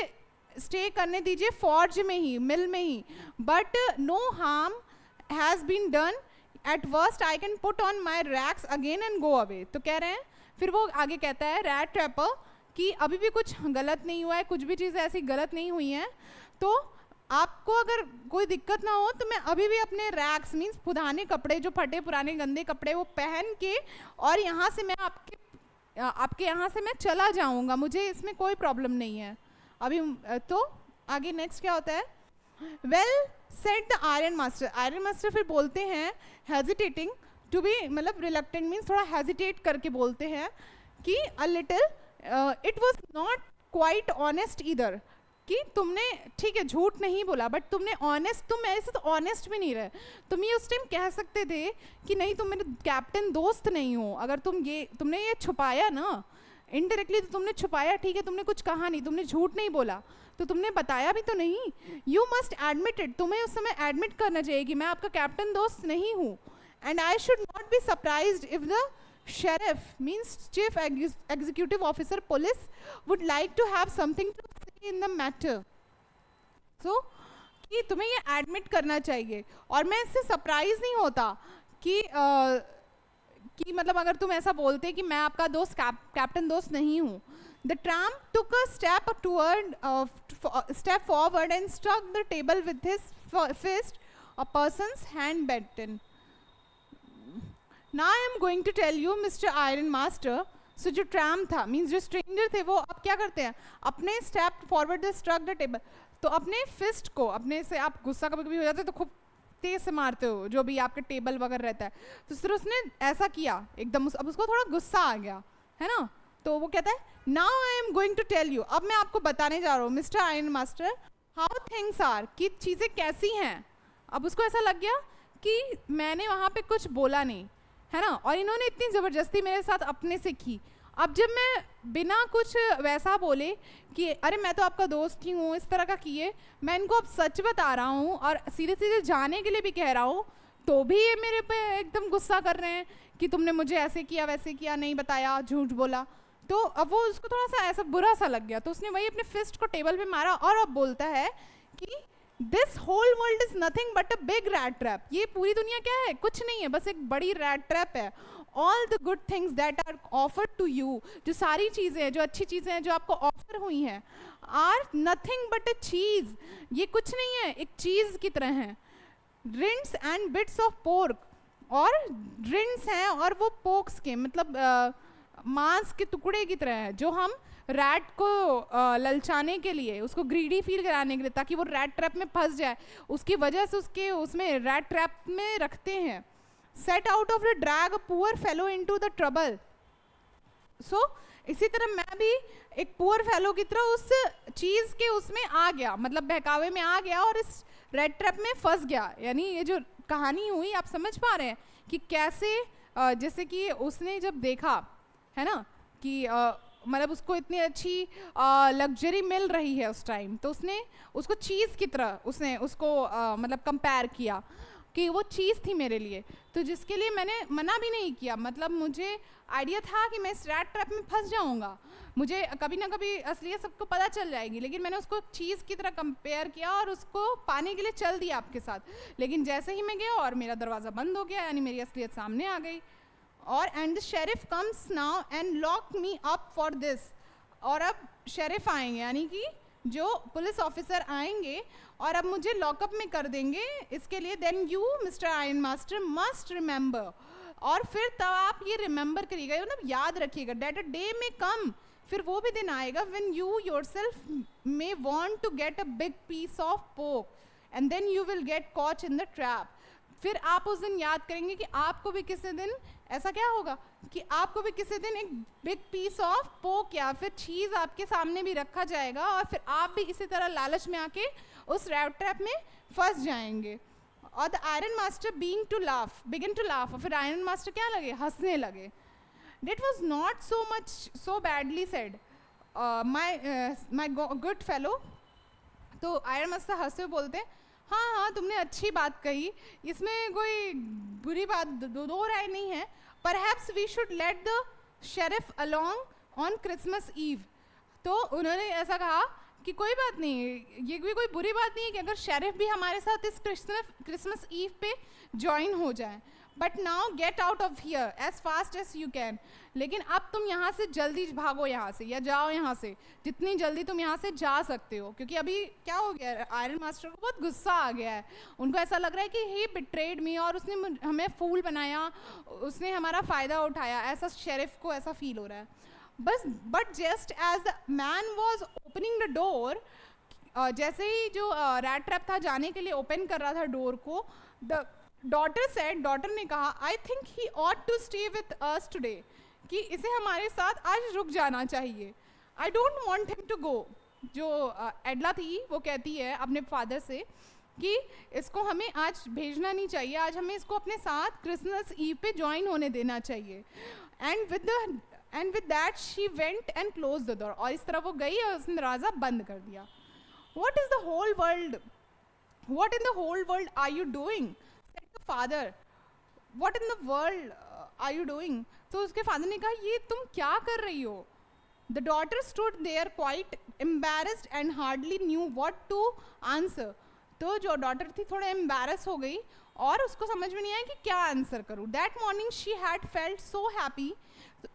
स्टे करने दीजिए फॉर्ज में ही, मिल में ही, but no harm has been done, at worst I can put on my rags again and go away। तो कह रहे हैं, फिर वो आगे कहता है रैट ट्रैपर कि अभी भी कुछ गलत नहीं हुआ है, कुछ भी चीज़ें ऐसी गलत नहीं हुई हैं, तो आपको अगर कोई दिक्कत ना हो तो मैं अभी भी अपने रैग्स मीन्स पुराने कपड़े, जो फटे पुराने गंदे कपड़े, वो पहन के और यहाँ से मैं आपके यहाँ से मैं चला जाऊँगा, मुझे इसमें कोई प्रॉब्लम नहीं है अभी। तो आगे नेक्स्ट क्या होता है, well said the iron master. Iron master फिर बोलते हैं हेजिटेटिंग टू बी, मतलब रिलक्टेंट मीन्स थोड़ा हेजिटेट करके बोलते हैं कि a little, it was not quite honest either, कि तुमने ठीक है झूठ नहीं बोला बट तुमने ऑनेस्ट, तुम ऐसे तो ऑनेस्ट भी नहीं रहे। तुम ये उस टाइम कह सकते थे कि नहीं तुम मेरे कैप्टन दोस्त नहीं हो, अगर तुमने ये छुपाया ना इनडायरेक्टली, तो तुमने छुपाया, ठीक है तुमने कुछ कहा नहीं, तुमने झूठ नहीं बोला, तो तुमने बताया भी तो नहीं। यू मस्ट एडमिट इट, तुम्हें उस समय एडमिट करना चाहिए कि मैं आपका कैप्टन दोस्त नहीं हूँ। And I should not be surprised if the sheriff means chief executive officer police would like to have something to say in the matter. सो कि तुम्हें ये एडमिट करना चाहिए, और मैं इससे सरप्राइज नहीं होता कि मतलब अगर तुम ऐसा बोलते कि मैं आपका दोस्त कैप्टन दोस्त नहीं हूँ। The tramp took a step forward and struck the table with his fist, a person's hand button. Now I am going to tell you, Mr. Iron Master, सो जो ट्रैम था, मीन्स जो स्ट्रेंजर थे, वो अब क्या करते हैं, अपने step forward the struck the table, तो अपने फिस्ट को, अपने से आप गुस्सा कभी कभी हो जाते तो खूब तेज से मारते हो जो भी आपके टेबल वगैरह रहता है, तो फिर उसने ऐसा किया एकदम, अब उसको थोड़ा गुस्सा आ गया है ना, तो वो कहता है now I am going to tell you, अब मैं आपको बताने जा रहा हूँ mister iron master how things are, कि चीज़ें कैसी हैं। अब उसको ऐसा लग गया कि मैंने वहाँ पे कुछ बोला नहीं है ना, और इन्होंने इतनी ज़बरदस्ती मेरे साथ अपने से की। अब जब मैं बिना कुछ वैसा बोले कि अरे मैं तो आपका दोस्त ही हूँ, इस तरह का किए, मैं इनको अब सच बता रहा हूँ और सीधे सीधे जाने के लिए भी कह रहा हूँ, तो भी ये मेरे पे एकदम गुस्सा कर रहे हैं कि तुमने मुझे ऐसे किया वैसे किया, नहीं बताया, झूठ बोला। तो अब वो उसको थोड़ा सा ऐसा बुरा सा लग गया, तो उसने वही अपने फिस्ट को टेबल पे मारा और अब बोलता है कि this whole world is nothing but a big rat trap, ये पूरी दुनिया क्या है, कुछ नहीं है, बस एक बड़ी रैट ट्रैप है। All the good things that are offered to you, जो सारी चीज़ें हैं, जो अच्छी चीज़ें हैं जो आपको ऑफर हुई हैं, आर नथिंग बट अ चीज़, ये कुछ नहीं है, एक चीज़ की तरह है। रिंड्स एंड बिट्स ऑफ पोर्क, और रिंड्स हैं और वो पोक्स के मतलब मांस के टुकड़े की तरह है, जो हम रैट को ललचाने के लिए, उसको ग्रीडी फील कराने के लिए, ताकि वो रैट ट्रैप में फंस जाए, उसकी वजह से उसके उसमें रैट ट्रैप में रखते हैं। Set out of the drag a poor fellow into the trouble, so इसी तरह मैं भी एक पुअर फेलो की तरह उस चीज़ के उसमें आ गया, मतलब बहकावे में आ गया और इस रेड ट्रैप में फंस गया। यानी ये जो कहानी हुई, आप समझ पा रहे हैं कि कैसे जैसे कि उसने जब देखा है ना कि मतलब उसको इतनी अच्छी लग्जरी मिल रही है उस टाइम, तो उसने उसको चीज़ की तरह उसने उसको मतलब कंपेयर किया कि वो चीज़ थी मेरे लिए, तो जिसके लिए मैंने मना भी नहीं किया। मतलब मुझे आइडिया था कि मैं इस रैट ट्रैप में फंस जाऊंगा, मुझे कभी ना कभी असलियत सबको पता चल जाएगी, लेकिन मैंने उसको चीज़ की तरह कंपेयर किया और उसको पाने के लिए चल दिया आपके साथ। लेकिन जैसे ही मैं गया और मेरा दरवाज़ा बंद हो गया, यानी मेरी असलियत सामने आ गई। और and the sheriff comes now and lock me up for this, और अब शेरिफ आएंगे, यानी कि जो पुलिस ऑफिसर आएंगे और अब मुझे लॉकअप में कर देंगे इसके लिए। Then you mister iron master must remember, और फिर तब आप ये रिमेंबर करिएगा, मतलब याद रखिएगा, डेट अ डे में कम, फिर वो भी दिन आएगा when you yourself may want to get a big piece of pork and then you will get caught in the trap. फिर आप उस दिन याद करेंगे कि आपको भी किसी दिन ऐसा क्या होगा कि आपको भी किसी दिन एक बिग पीस ऑफ पोक या फिर चीज़ आपके सामने भी रखा जाएगा, और फिर आप भी इसी तरह लालच में आके उस रैट ट्रैप में फंस जाएंगे। और the iron master begin to laugh, और फिर आयरन मास्टर क्या लगे, हंसने लगे। That was not so much so badly said, my good fellow। तो आयरन मास्टर हंसते हुए बोलते हैं, हाँ हाँ तुमने अच्छी बात कही, इसमें कोई बुरी बात दो राय नहीं है। Perhaps we should let the sheriff along on Christmas eve. तो उन्होंने ऐसा कहा कि कोई बात नहीं, ये भी कोई बुरी बात नहीं है कि अगर शेरिफ भी हमारे साथ इस क्रिसमस ईव पे ज्वाइन हो जाए। But now get out of here as fast as you can, लेकिन अब तुम यहाँ से जल्दी भागो यहाँ से, या जाओ यहाँ से, जितनी जल्दी तुम यहाँ से जा सकते हो, क्योंकि अभी क्या हो गया है, आयरन मास्टर को बहुत गुस्सा आ गया है। उनको ऐसा लग रहा है कि ही बिट्रेड मी, और उसने हमें फूल बनाया, उसने हमारा फ़ायदा उठाया, ऐसा शेरिफ को ऐसा फील हो रहा है। बस but just as the man was opening the door, जैसे ही जो रैट ट्रैप था जाने के लिए ओपन कर रहा था डोर को, द डॉटर ने कहा, I think he ought to stay with us today, कि इसे हमारे साथ आज रुक जाना चाहिए। I don't want him to go. जो एडला थी वो कहती है अपने फादर से कि इसको हमें आज भेजना नहीं चाहिए, आज हमें इसको अपने साथ क्रिसमस ईव पे ज्वाइन होने देना चाहिए। And with that she went and close the door, और इस तरह वो गई और उसने दरवाज़ा बंद कर दिया। What in the whole world are you doing? Said the father. What in the world are you doing? तो उसके फादर ने कहा, ये तुम क्या कर रही हो? The daughter stood there quite embarrassed and hardly knew what to answer. तो जो डॉटर थी थोड़ा एम्बेरस हो गई और उसको समझ में नहीं आया कि क्या आंसर करूँ। That morning she had felt so happy,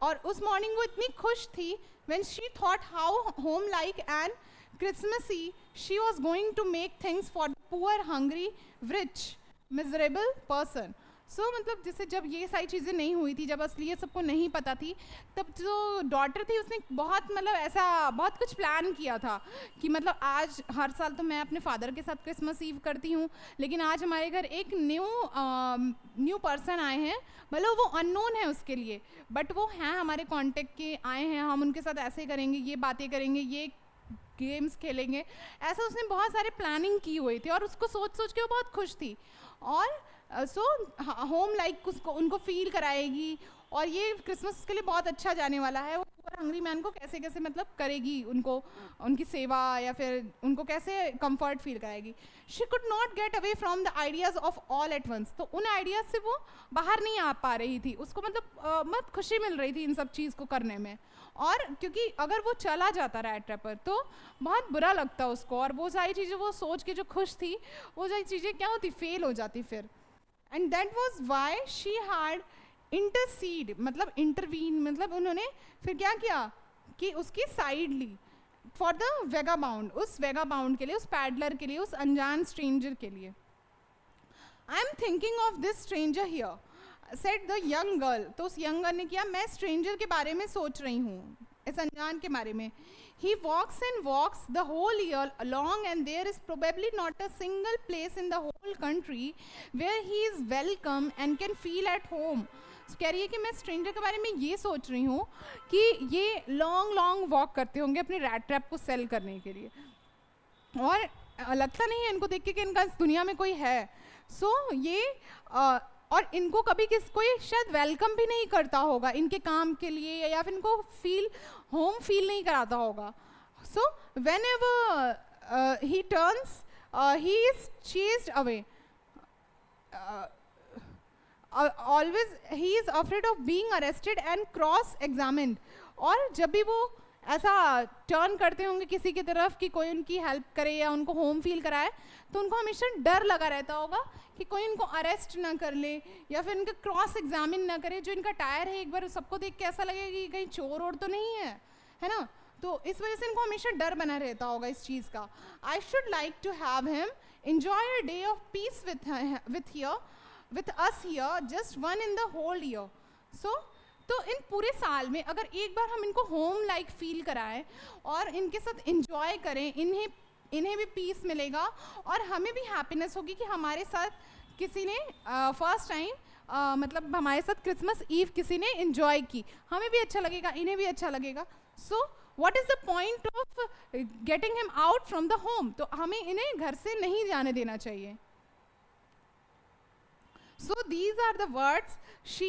और उस मॉर्निंग वो इतनी खुश थी, when she thought how home like and Christmassy she was going to make things for the poor, hungry, rich, miserable person. सो मतलब जैसे जब ये सारी चीज़ें नहीं हुई थी, जब असली ये सबको नहीं पता थी, तब जो डॉटर थी उसने बहुत मतलब ऐसा बहुत कुछ प्लान किया था कि मतलब आज हर साल तो मैं अपने फादर के साथ क्रिसमस ईव करती हूँ, लेकिन आज हमारे घर एक न्यू पर्सन आए हैं, मतलब वो अननोन है उसके लिए, बट वो हैं हमारे कांटेक्ट के, आए हैं, हम उनके साथ ऐसे करेंगे, ये बातें करेंगे, ये गेम्स खेलेंगे। ऐसा उसने बहुत सारे प्लानिंग की हुई थी और उसको सोच सोच के वो बहुत खुश थी। और सो होम लाइक उसको उनको फील कराएगी और ये क्रिसमस के लिए बहुत अच्छा जाने वाला है। वो पूरा हंग्री मैन को कैसे कैसे मतलब करेगी, उनको उनकी सेवा या फिर उनको कैसे कंफर्ट फील कराएगी। She could not get away from the ideas of all at once. तो उन आइडियाज़ से वो बाहर नहीं आ पा रही थी, उसको मतलब बहुत खुशी मिल रही थी इन सब चीज़ को करने में। और क्योंकि अगर वो चला जाता रैट ट्रैपर तो बहुत बुरा लगता उसको, और वो सारी चीज़ें वो सोच के जो खुश थी वो सारी चीज़ें क्या होती, फेल हो जाती फिर। And that was why she had intercede, मतलब इंटरवीन, मतलब उन्होंने फिर क्या किया कि उसकी साइड ली फॉर द वेगाबाउंड, उस वेगाबाउंड के लिए, उस पैडलर के लिए, उस अनजान स्ट्रेंजर के लिए। I am thinking of this stranger here, said the young girl. तो उस यंग गर्ल ने किया, मैं स्ट्रेंजर के बारे में सोच रही हूँ, इस अनजान के बारे में। He walks and walks the whole year long and there is probably not a single place in the whole country where he is welcome and can feel at home. So, कह रही है कि मैं स्ट्रेंजर के बारे में ये सोच रही हूँ कि ये लॉन्ग वॉक करते होंगे अपने रैट ट्रैप को सेल करने के लिए, और लगता नहीं है इनको देख के कि इनका इस दुनिया में कोई है। ये और इनको कभी कोई शायद वेलकम भी नहीं करता होगा इनके काम के लिए, या फिर इनको होम फील नहीं कराता होगा। So when ever he turns he is chased away, always he is afraid of being arrested and cross examined. और जब भी वो ऐसा टर्न करते होंगे किसी की तरफ कि कोई उनकी हेल्प करे या उनको होम फील कराए, तो उनको हमेशा डर लगा रहता होगा कि कोई इनको अरेस्ट ना कर ले या फिर इनका क्रॉस एग्जामिन ना करे। जो इनका टायर है, एक बार सबको देख के ऐसा लगेगा कि कहीं चोर और तो नहीं है ना। तो इस वजह से इनको हमेशा डर बना रहता होगा इस चीज़ का। I should like to have him enjoy a day of peace with us here, just one in the whole year. तो इन पूरे साल में अगर एक बार हम इनको होम लाइक फील कराएं और इनके साथ इंजॉय करें, इन्हें भी पीस मिलेगा और हमें भी हैप्पीनेस होगी कि हमारे साथ किसी ने फर्स्ट टाइम मतलब हमारे साथ क्रिसमस ईव किसी ने इंजॉय की, हमें भी अच्छा लगेगा, इन्हें भी अच्छा लगेगा। So what is the point of getting him out from the home? तो हमें इन्हें घर से नहीं जाने देना चाहिए। So these are the words she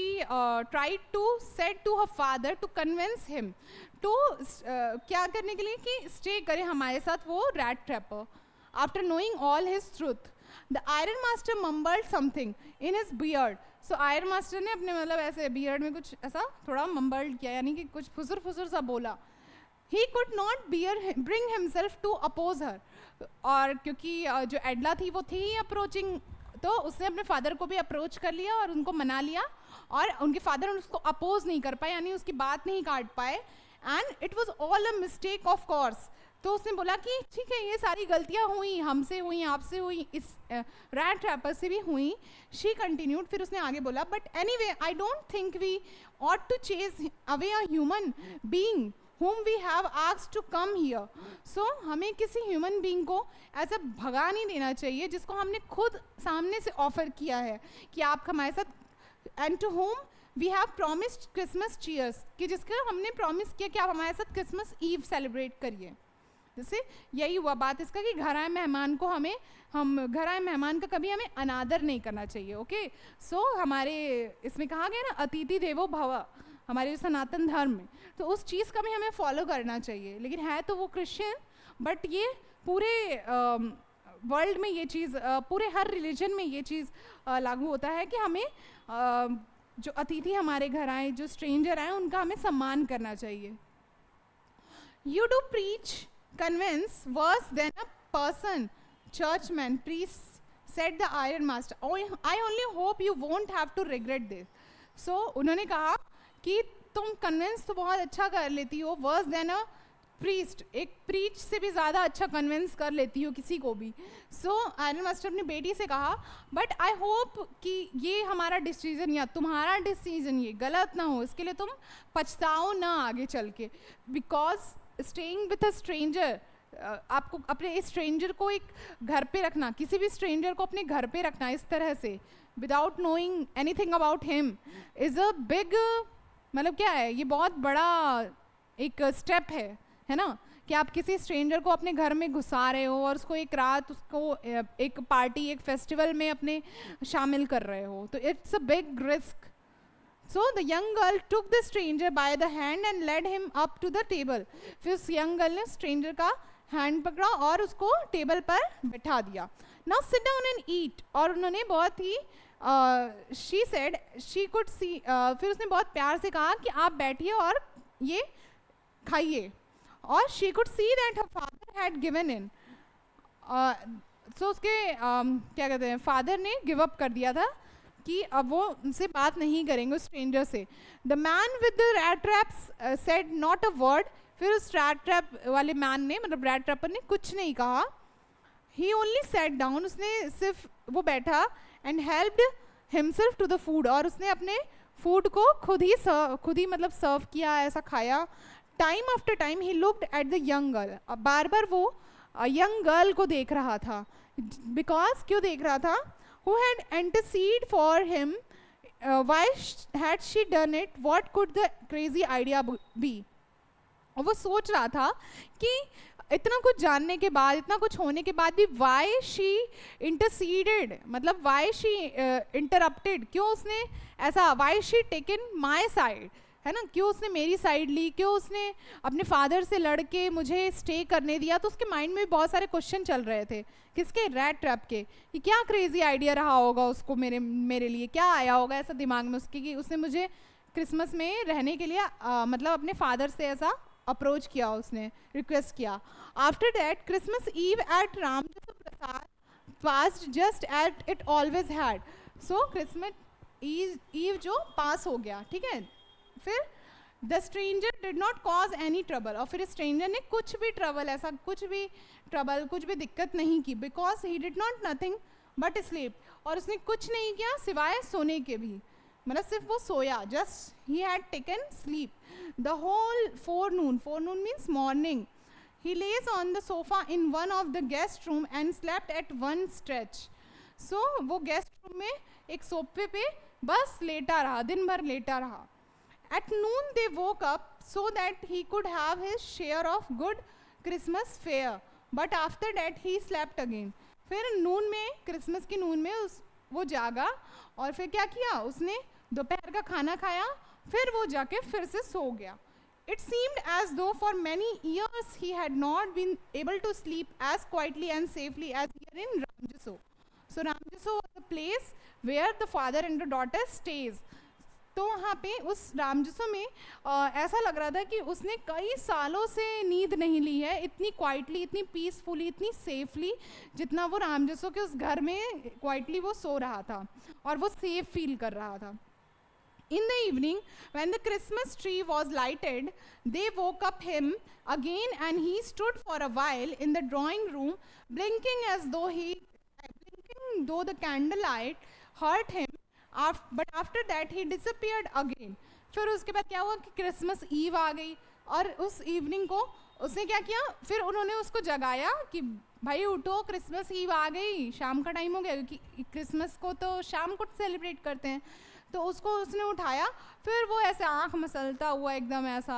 tried to said to her father to convince him to क्या करने के लिए कि stay करे हमारे साथ वो rat trapper. After knowing all his truth, the iron master mumbled something in his beard. So iron master ने अपने मतलब ऐसे beard में कुछ ऐसा थोड़ा mumbled किया, यानी कि कुछ फुसुर फुसुर सा बोला। He could not bring himself to oppose her. और क्योंकि जो एडला थी वो थी approaching, तो उसने अपने फादर को भी अप्रोच कर लिया और उनको मना लिया, और उनके फादर उसको अपोज नहीं कर पाए, यानी उसकी बात नहीं काट पाए। And it was all a mistake of course. तो उसने बोला कि ठीक है, ये सारी गलतियां हुई, हमसे हुई, आपसे हुई, इस रैट ट्रैपर से भी हुई। शी कंटिन्यूड, फिर उसने आगे बोला, but anyway I don't think we ought to chase away a human being whom we have asked to come here. So हमें किसी ह्यूमन बीइंग को ऐसा भगा नहीं देना चाहिए जिसको हमने खुद सामने से ऑफर किया है कि आप हमारे साथ, and to whom we have promised Christmas cheers, कि जिसका हमने प्रॉमिस किया कि आप हमारे साथ क्रिसमस ईव सेलिब्रेट करिए। जैसे यही हुआ बात इसका कि घर आए मेहमान को हम घर आए मेहमान का कभी हमें अनादर नहीं करना चाहिए। ओके, सो हमारे इसमें कहा गया ना, अतिथि देवो भव, हमारे सनातन धर्म में, तो उस चीज़ का भी हमें फॉलो करना चाहिए। लेकिन है तो वो क्रिश्चियन, बट ये पूरे वर्ल्ड में ये चीज़, पूरे हर रिलीजन में ये चीज़ लागू होता है कि हमें जो अतिथि हमारे घर आए, जो स्ट्रेंजर आए, उनका हमें सम्मान करना चाहिए। You do preach convince worse than a person churchman priest, said the iron master, I only hope you won't have to regret this. So उन्होंने कहा कि तुम कन्विंस तो बहुत अच्छा कर लेती हो, वर्स देन अ प्रीस्ट, एक प्रीच से भी ज़्यादा अच्छा कन्विंस कर लेती हो किसी को भी. सो आयरन मास्टर अपनी बेटी से कहा, बट आई होप कि ये हमारा डिसीजन या तुम्हारा डिसीजन ये गलत ना हो, इसके लिए तुम पछताओ ना आगे चल के, because staying with a stranger, आपको अपने स्ट्रेंजर को एक घर पे रखना, किसी भी स्ट्रेंजर को अपने घर पे रखना इस तरह से without knowing anything about him is a big, मतलब क्या है, ये बहुत बड़ा एक स्टेप है ना, कि आप किसी स्ट्रेंजर को अपने घर में घुसा रहे हो और उसको एक रात, उसको एक पार्टी, एक फेस्टिवल में अपने शामिल कर रहे हो, तो it's a big risk. So the young girl took the stranger by the hand and led him up to the table. फिर उस young girl ने stranger का hand पकड़ा और उसको टेबल पर बैठा दिया. Now sit down and eat. और उन्होंने बहुत ही she said she could see, फिर उसने बहुत प्यार से कहा कि आप बैठिए और ये खाइए. और she could see that her father had given in. So उसके क्या कहते हैं, फादर ने गिव अप कर दिया था कि अब वो उनसे बात नहीं करेंगे उस स्ट्रेंजर से. The man with the rat traps said not a word. फिर उस रैट ट्रैप वाले मैन ने, मतलब रैट ट्रैपर ने कुछ नहीं कहा. ही ओनली सेट डाउन, उसने सिर्फ वो बैठा, and helped himself to the food, और उसने अपने फूड को खुद ही मतलब सर्व किया, ऐसा खाया. Time after time he looked at the young girl. अब बार बार वो यंग गर्ल को देख रहा था. बिकॉज क्यों देख रहा था? Who had interceded for him? Why had she done it? What could the crazy idea be? और वो सोच रहा था कि इतना कुछ जानने के बाद, इतना कुछ होने के बाद भी why she interceded, मतलब why she interrupted, क्यों उसने ऐसा, why she taken my side, है ना, क्यों उसने मेरी साइड ली, क्यों उसने अपने फादर से लड़के मुझे स्टे करने दिया. तो उसके माइंड में भी बहुत सारे क्वेश्चन चल रहे थे. किसके? रैट ट्रैप के. कि क्या क्रेजी आइडिया रहा होगा उसको, मेरे लिए क्या आया होगा ऐसा दिमाग में उसके कि उसने मुझे क्रिसमस में रहने के लिए मतलब अपने फादर से ऐसा अप्रोच किया, उसने रिक्वेस्ट किया. After that Christmas Eve at Ramsjö प्रसाद past just at it always had. So Christmas Eve जो पास हो गया, ठीक है. फिर the stranger did not cause any trouble, और फिर स्ट्रेंजर ने कुछ भी ट्रबल, ऐसा कुछ भी दिक्कत नहीं की. Because he did not nothing but sleep, और उसने कुछ नहीं किया सिवाय सोने के भी, मतलब सिर्फ वो सोया. Just he had taken sleep the whole forenoon means morning. He lay on the sofa in one of the guest room and slept at one stretch. So वो गेस्ट रूम में एक सोफे पे बस लेटा रहा, दिन भर लेटा रहा. At noon they woke up so that he could have his share of good Christmas fare, but after that he slept again. फिर नून में, क्रिसमस की नून में वो जागा, और फिर क्या किया, उसने दोपहर का खाना खाया, फिर वो जाके फिर से सो गया. It seemed as though for many years he had not been able to sleep as quietly and safely as here in Ramjaso. So Ramjaso was the place where the father and the daughter stays. तो वहाँ पे उस रामजसो में ऐसा लग रहा था कि उसने कई सालों से नींद नहीं ली है इतनी क्वाइटली, इतनी पीसफुली, इतनी सेफली, जितना वो रामजसो के उस घर में क्वाइटली वो सो रहा था और वो सेफ फील कर रहा था. In the evening, when the Christmas tree was lighted, they woke up him again, and he stood for a while in the drawing room, blinking though the candlelight hurt him. But after that he disappeared again. फिर उसके बाद क्या हुआ कि क्रिसमस ईव आ गई, और उस इवनिंग को उसने क्या किया, फिर उन्होंने उसको जगाया कि भाई उठो, क्रिसमस ईव आ गई, शाम का टाइम हो गया, क्योंकि क्रिसमस को तो शाम को सेलिब्रेट करते हैं. तो उसको उसने उठाया, फिर वो ऐसे आँख मसलता हुआ एकदम ऐसा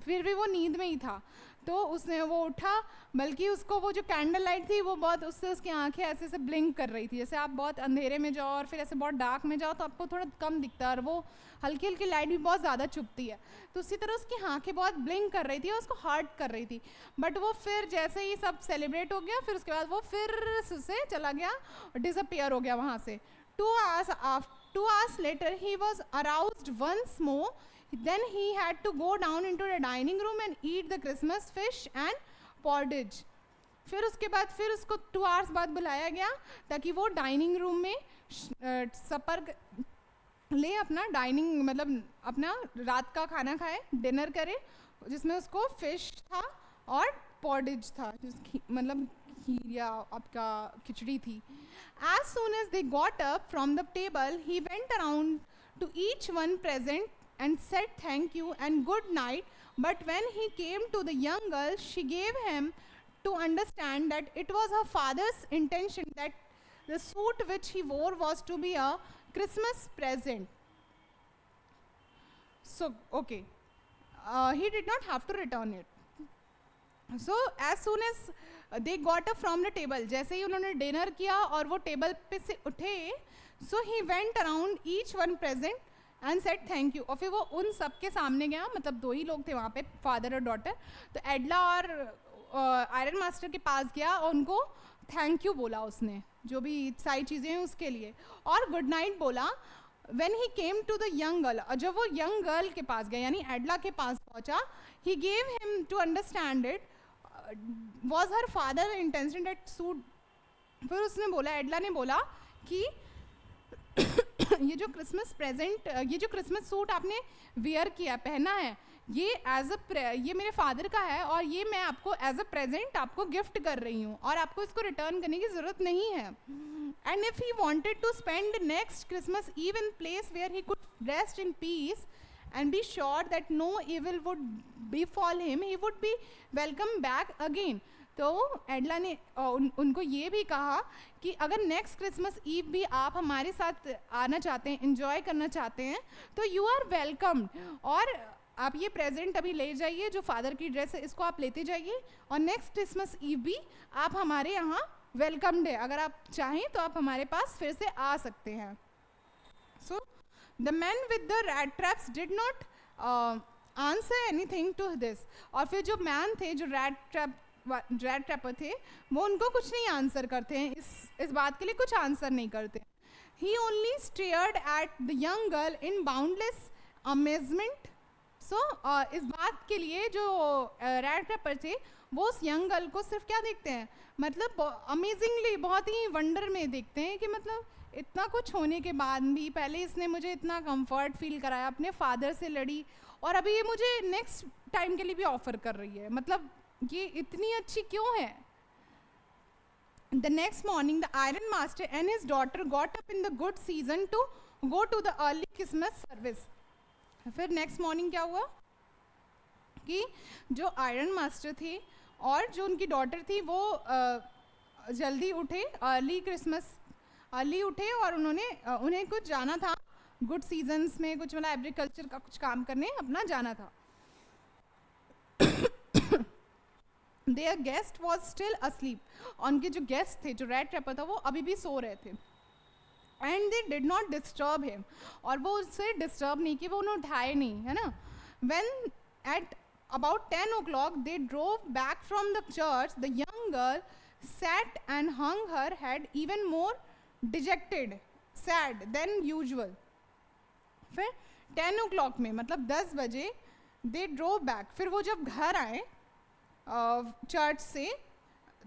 फिर भी वो नींद में ही था. तो उसने वो उठा, बल्कि उसको वो जो कैंडल लाइट थी वो बहुत, उससे उसकी आंखें ऐसे ऐसे ब्लिंक कर रही थी. जैसे आप बहुत अंधेरे में जाओ और फिर ऐसे बहुत डार्क में जाओ तो आपको थोड़ा कम दिखता है, और वो हल्की हल्की लाइट भी बहुत ज़्यादा चुभती है. तो उसी तरह उसकी आंखें बहुत ब्लिंक कर रही थी और उसको हर्ट कर रही थी. बट वो फिर जैसे ही सब सेलिब्रेट हो गया, फिर उसके बाद वो फिर से चला गया और डिसअपियर हो गया वहाँ से. 2 hours later he was aroused once more. Then he had to go down into the dining room and eat the Christmas fish and porridge. फिर उसके बाद फिर उसको 2 hours बाद बुलाया गया ताकि वो डाइनिंग रूम में सपर ले, अपना डाइनिंग मतलब अपना रात का खाना खाए, डिनर करे. जिसमें उसको फिश था और पॉडिज था, मतलब खीर या आपका खिचड़ी थी. As soon as they got up from the table, he went around to each one present and said thank you and good night. But when he came to the young girl, she gave him to understand that it was her father's intention that the suit which he wore was to be a Christmas present. So, okay, he did not have to return it. So as soon as they got up from the table, जैसे ही उन्होंने डिनर किया और वो टेबल पे से उठे, so he went around each one present and said thank you. और फिर वो उन सब के सामने गया, मतलब 2 ही लोग थे वहाँ पे, फादर और डॉटर. तो एडला और आयरन मास्टर के पास गया और उनको थैंक यू बोला उसने, जो भी सारी चीज़ें हैं उसके लिए, और गुड नाइट बोला. When he came to the young girl, जब वो यंग गर्ल के पास गया यानी एडला के पास पहुँचा, he gave him to understand it was her father intention that suit. फिर उसने बोला, एडला ने बोला कि ये जो क्रिसमस प्रेजेंट, ये जो क्रिसमस सूट आपने वियर किया, पहना है, ये ये मेरे फादर का है और ये मैं आपको एज अ प्रेजेंट आपको गिफ्ट कर रही हूँ और आपको इसको रिटर्न करने की ज़रूरत नहीं है. And if he wanted to spend next Christmas eve in place where he could rest in peace and be sure that no evil would befall him, he would be welcome back again. तो एडला ने उनको ये भी कहा कि अगर नेक्स्ट क्रिसमस ईव भी आप हमारे साथ आना चाहते हैं, एंजॉय करना चाहते हैं, तो यू आर वेलकम. और आप ये प्रेजेंट अभी ले जाइए, जो फादर की ड्रेस है इसको आप लेते जाइए, और नेक्स्ट क्रिसमस ईव भी आप हमारे यहाँ वेलकम्ड है. अगर आप चाहें तो आप हमारे पास फिर से आ सकते हैं. सो The men with the rat traps did not answer anything to this. और फिर जो मैन थे, जो रैट ट्रैपर थे, वो उनको कुछ नहीं आंसर करते हैं, इस बात के लिए कुछ आंसर नहीं करते. He only stared at the young girl in boundless amazement. So इस बात के लिए जो रैट ट्रैपर थे, वो उस यंग गर्ल को सिर्फ क्या देखते हैं, मतलब अमेजिंगली, बहुत ही वंडर में देखते हैं कि मतलब इतना कुछ होने के बाद भी, पहले इसने मुझे इतना कंफर्ट फील कराया, अपने फादर से लड़ी, और अभी ये मुझे नेक्स्ट टाइम के लिए भी ऑफर कर रही है, मतलब ये इतनी अच्छी क्यों है. The next morning the iron master and his daughter got up in the good season to go to the early Christmas service. फिर नेक्स्ट मॉर्निंग क्या हुआ कि जो आयरन मास्टर थे और जो उनकी डॉटर थी, वो जल्दी उठे, अर्ली उठे, और उन्हें कुछ जाना था, गुड सीजन्स में कुछ मतलब एग्रीकल्चर का कुछ काम करने अपना जाना था. There guest was still असलीप. उनके जो गेस्ट थे, जो रैट ट्रैपर था, वो अभी भी सो रहे थे. And they did not disturb him, और वो उससे डिस्टर्ब नहीं किया, वो उन्हें उठाए नहीं, है ना. When eight about 10 o'clock they drove back from the church, the young girl sat and hung her head, even more dejected, sad than usual. फिर 10 o'clock में, मतलब 10 बजे, they drove back. फिर वो जब घर आए चर्च से,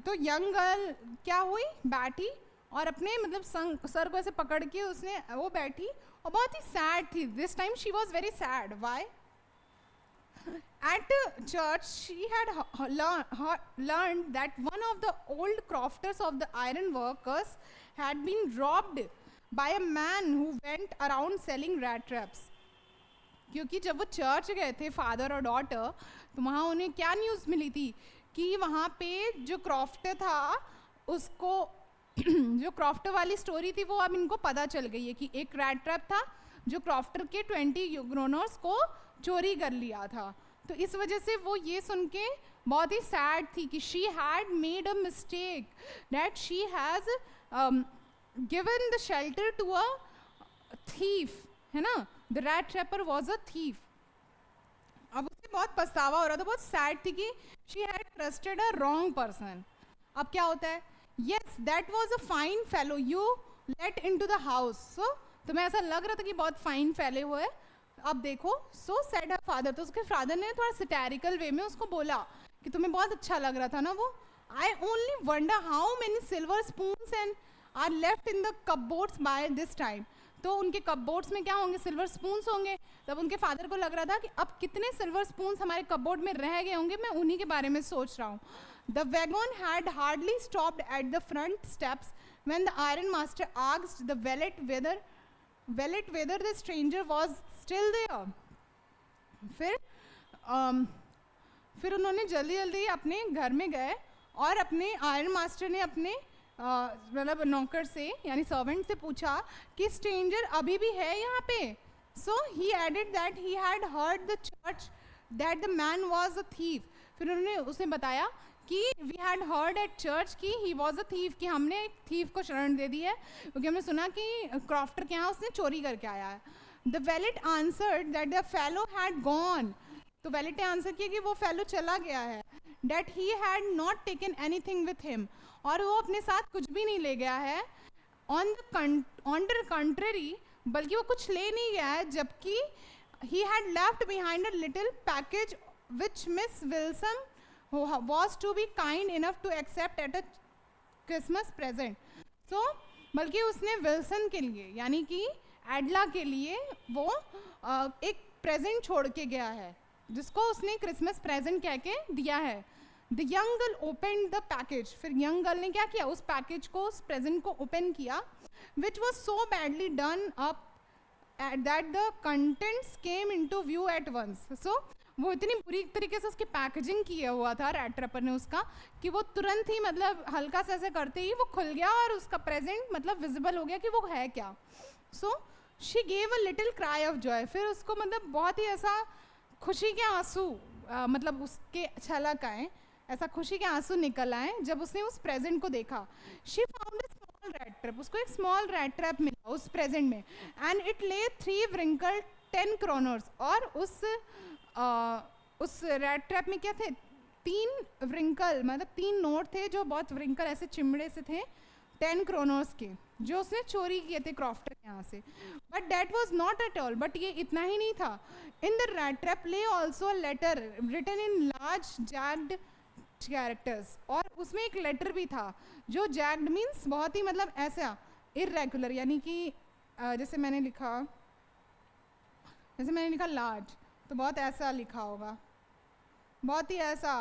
तो यंग गर्ल क्या हुई, बैठी, और अपने मतलब सर को ऐसे पकड़ के उसने वो बैठी, और बहुत ही सैड थी. This time she was very sad. Why? At church, she had learned that one of the old crofters of the iron workers had been robbed by a man who went around selling rat traps. क्योंकि जब वो चर्च गए थे फादर और डॉटर, तो वहाँ उन्हें क्या न्यूज़ मिली थी कि वहाँ पे जो क्रॉफ्टर था, उसको जो क्रॉफ्टर वाली स्टोरी थी, वो अब इनको पता चल गई है कि एक रैट ट्रैप था जो क्रॉफ्टर के 20 यूग्रोनर्स को चोरी कर लिया था. तो इस वजह से वो ये सुन के बहुत ही सैड थी कि she had made a mistake, that she has given the shelter to a thief, है ना. The rat trapper was a thief. अब उसे बहुत पछतावा हो रहा था, बहुत सैड थी कि she had trusted a wrong person. अब क्या होता है, yes that was a fine fellow you let into the house. So तुम्हें ऐसा लग रहा था कि बहुत फाइन फैले हुए, अब देखो. सो सेड हर फादर, तो उसके फादर ने थोड़ा सैटिरिकल वे में उसको बोला कि तुम्हें बहुत अच्छा लग रहा था ना वो. I only wonder how many silver spoons and are left in the cupboards by this time. तो उनके कपबोर्ड्स में क्या होंगे, सिल्वर स्पून्स होंगे। तब उनके फादर को लग रहा था कि अब कितने सिल्वर स्पून्स हमारे कपबोर्ड में रह गए होंगे, मैं उन्हीं के बारे में सोच रहा हूँ। The wagon had hardly stopped at the front steps when the iron master asked the valet whether the stranger was still there. फिर उन्होंने जल्दी जल्दी अपने घर में गए और अपने आयरन मास्टर ने अपने मतलब नौकर से यानी सर्वेंट से पूछा कि स्ट्रेंजर अभी भी है यहाँ पे। So he added that he had heard the church that the man was a thief. फिर उन्होंने उसे बताया कि we had heard at church कि ही वाज अ थीफ, कि हमने एक थीफ को शरण दे दी है, क्योंकि हमने सुना कि क्रॉफ्टर के यहाँ उसने चोरी करके आया है। The wallet answered that the fellow had gone. तो वैलेट ने आंसर किया कि वो फेलो चला गया है। That he had not taken anything with him, और वो अपने साथ कुछ भी नहीं ले गया है। ऑन द कंट्ररी, बल्कि वो कुछ ले नहीं गया है, जबकि he had left behind a little package which miss Wilson was to be kind enough to accept at a Christmas present. So बल्कि उसने विल्सन के लिए यानी कि एडला के लिए वो एक प्रेजेंट छोड़ के गया है, जिसको उसने क्रिसमस प्रेजेंट कह के दिया है। The young girl open the package. फिर यंग गर्ल ने क्या किया, उस पैकेज को, उस प्रेजेंट को ओपन किया, which was so badly done up that the contents came into view at once. सो वो इतनी बुरी तरीके से उसकी पैकेजिंग किया हुआ था रैट ट्रैपर ने उसका, कि वो तुरंत ही मतलब हल्का से ऐसे करते ही वो खुल गया और उसका प्रेजेंट मतलब विजिबल हो गया कि वो है क्या। So she gave a little cry of Joy. फिर उसको मतलब बहुत ही ऐसा खुशी के आंसू मतलब उसके छलक आए, ऐसा खुशी के आंसू निकल आए जब उसने उस प्रेजेंट को देखा। She found a small rat trap. उसको एक स्मॉल रैट ट्रैप मिला उस प्रेजेंट में, एंड इट ले 3 wrinkled 10 kroners। और उस रैट ट्रैप में क्या थे, 3 wrinkle मतलब 3 नोट थे जो बहुत wrinkle ऐसे चिमड़े से थे 10 kroners के, जो उसने चोरी किए थे क्रॉफ्टर के यहाँ से। But that was not at all, but ये इतना ही नहीं था। In the rat trap lay also a letter written in large jagged characters. और उसमें एक लेटर भी था जो जैग्ड मीन्स बहुत ही मतलब ऐसा इरेगुलर, यानी कि जैसे मैंने लिखा लार्ज, तो बहुत ऐसा लिखा होगा, बहुत ही ऐसा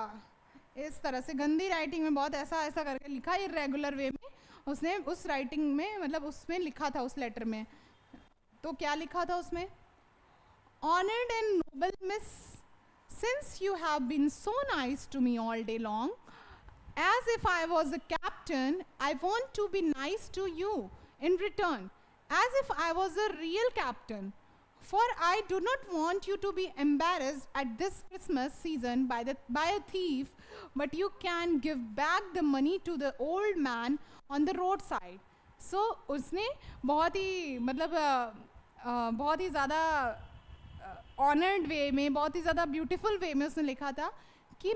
इस तरह से गंदी राइटिंग में बहुत ऐसा ऐसा करके लिखा, इरेगुलर वे में उसने उस राइटिंग में मतलब उसमें लिखा था उस लेटर में। तो क्या लिखा था उसमें, honoured and noble miss, since you have been so nice to me all day long, as if I was a captain, I want to be nice to you in return, as if I was a real captain. For I do not want you to be embarrassed at this Christmas season by a thief, but you can give back the money to the old man on the roadside. So उसने बहुत ही मतलब बहुत ही ज़्यादा ऑनर्ड वे में, बहुत ही ज़्यादा ब्यूटीफुल वे में उसने लिखा था कि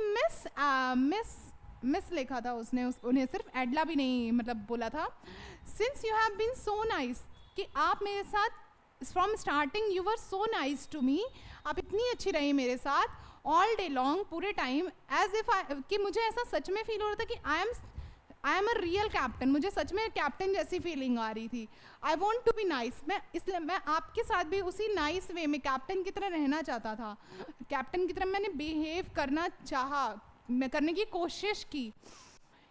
मिस लिखा था उसने, उन्हें सिर्फ एडला भी नहीं मतलब बोला था। Since you have been so nice, कि आप मेरे साथ from starting you were so nice to me, आप इतनी अच्छी रही मेरे साथ ऑल डे लॉन्ग, पूरे टाइम, एज इफ कि मुझे ऐसा सच में फील हो रहा था कि I am a real captain, मुझे सच में कैप्टन जैसी फीलिंग आ रही थी। I want to be nice, इसलिए मैं आपके साथ भी उसी नाइस वे में कैप्टन की तरह रहना चाहता था, कैप्टन की तरह मैंने बिहेव करना चाहा, मैं करने की कोशिश की।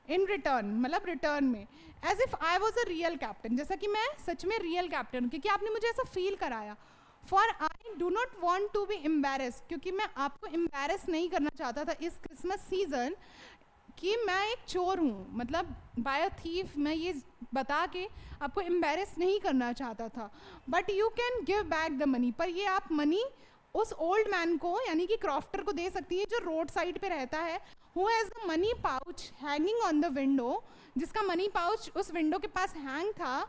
इन रिटर्न मतलब रिटर्न में, as if I was a real captain, जैसा कि मैं सच में रियल कैप्टन हूँ, क्योंकि आपने मुझे ऐसा फील कराया। For I do not want to be embarrass, क्योंकि मैं आपको एम्बेरस नहीं करना चाहता था इस क्रिसमस सीजन कि मैं एक चोर हूँ, मतलब बाय अ थीफ, मैं ये बता के आपको एम्बेरस नहीं करना चाहता था। But you can give back the money, पर ये आप मनी उस ओल्ड मैन को यानी कि क्रॉफ्टर को दे सकती है जो रोड साइड पे रहता है, who has the money pouch hanging on the window, जिसका मनी पाउच उस विंडो के पास हैंग था,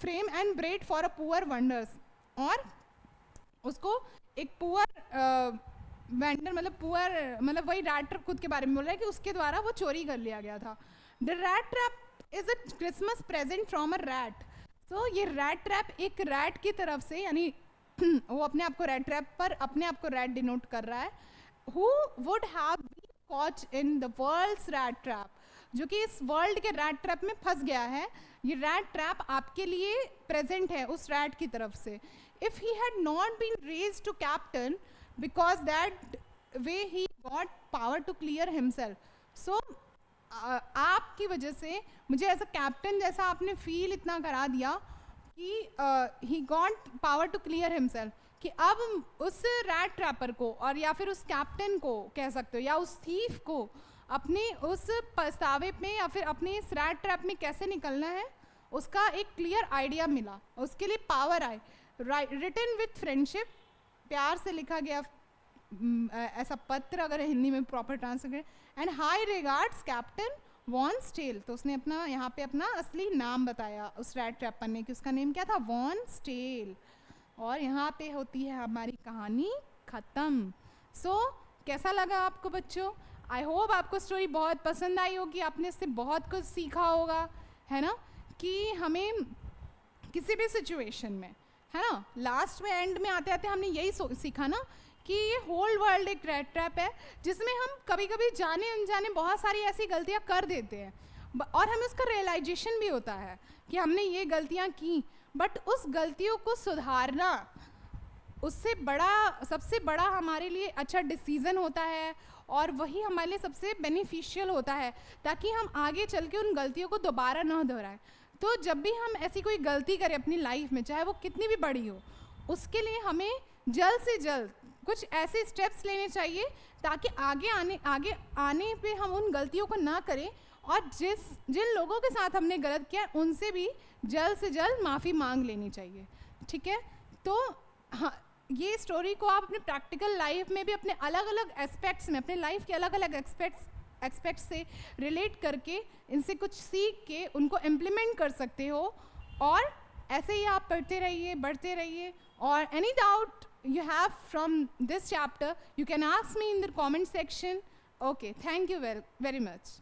frame and bread for a poor wonders. और उसको एक पुअर वेंडर मतलब पुअर मतलब वही रैट ट्रैप खुद के बारे में बोल रहा है कि उसके द्वारा वो चोरी कर लिया गया था। The rat trap is a Christmas present from a rat. तो ये रैट ट्रैप एक रैट की तरफ से, यानी वो अपने आप को रैट ट्रैप पर अपने आप को रैट डिनोट कर रहा है, who would have been caught in the world's rat trap. जो कि इस वर्ल्ड के रैट ट्रैप में फंस गया है, ये रैट ट्रैप आपके लिए प्रेजेंट है उस रैट की तरफ से. If he had not been raised to captain, because that way he got power to clear himself. सो आपकी वजह से मुझे एज अ कैप्टन जैसा आपने फील इतना करा दिया कि he got power to clear himself, कि अब उस रैट ट्रैपर को, और या फिर उस कैप्टन को कह सकते हो, या उस थीफ को अपने उस पछतावे में या फिर अपने इस रैट ट्रैप में कैसे निकलना है, उसका एक क्लियर आइडिया मिला, उसके लिए पावर आए. रिटन विथ फ्रेंडशिप, प्यार से लिखा गया ऐसा पत्र, अगर हिंदी में proper translate. And high regards captain von Stahle. तो उसने अपना यहाँ पे अपना असली नाम बताया उस रैट ट्रैपर ने, कि उसका नेम क्या था, वॉन स्टेल. और यहाँ पे होती है हमारी कहानी ख़त्म. सो कैसा लगा आपको बच्चों? आई होप आपको स्टोरी बहुत पसंद आई होगी, आपने इससे बहुत कुछ सीखा होगा, है ना, कि हमें किसी भी सिचुएशन में, है ना, लास्ट में एंड में आते आते हमने यही सीखा ना कि ये होल वर्ल्ड एक रैट ट्रैप है, जिसमें हम कभी कभी जाने अनजाने बहुत सारी ऐसी गलतियाँ कर देते हैं, और हमें उसका रियलाइजेशन भी होता है कि हमने ये गलतियाँ की. बट उस गलतियों को सुधारना, उससे बड़ा, सबसे बड़ा हमारे लिए अच्छा डिसीज़न होता है, और वही हमारे लिए सबसे बेनिफिशियल होता है, ताकि हम आगे चल के उन गलतियों को दोबारा ना दोहराएं. तो जब भी हम ऐसी कोई गलती करें अपनी लाइफ में, चाहे वो कितनी भी बड़ी हो, उसके लिए हमें जल्द से जल्द कुछ ऐसे स्टेप्स लेने चाहिए ताकि आगे आने पे हम उन गलतियों को ना करें, और जिन लोगों के साथ हमने गलत किया उनसे भी जल्द से जल्द माफ़ी मांग लेनी चाहिए. ठीक है, तो हाँ, ये स्टोरी को आप अपने प्रैक्टिकल लाइफ में भी अपने अलग अलग एस्पेक्ट्स में, अपने लाइफ के अलग अलग एस्पेक्ट्स से रिलेट करके, इनसे कुछ सीख के उनको इम्प्लीमेंट कर सकते हो. और ऐसे ही आप पढ़ते रहिए, बढ़ते रहिए. और any doubt you have from this chapter, you can ask me in the comment section. Okay, thank you very, very much.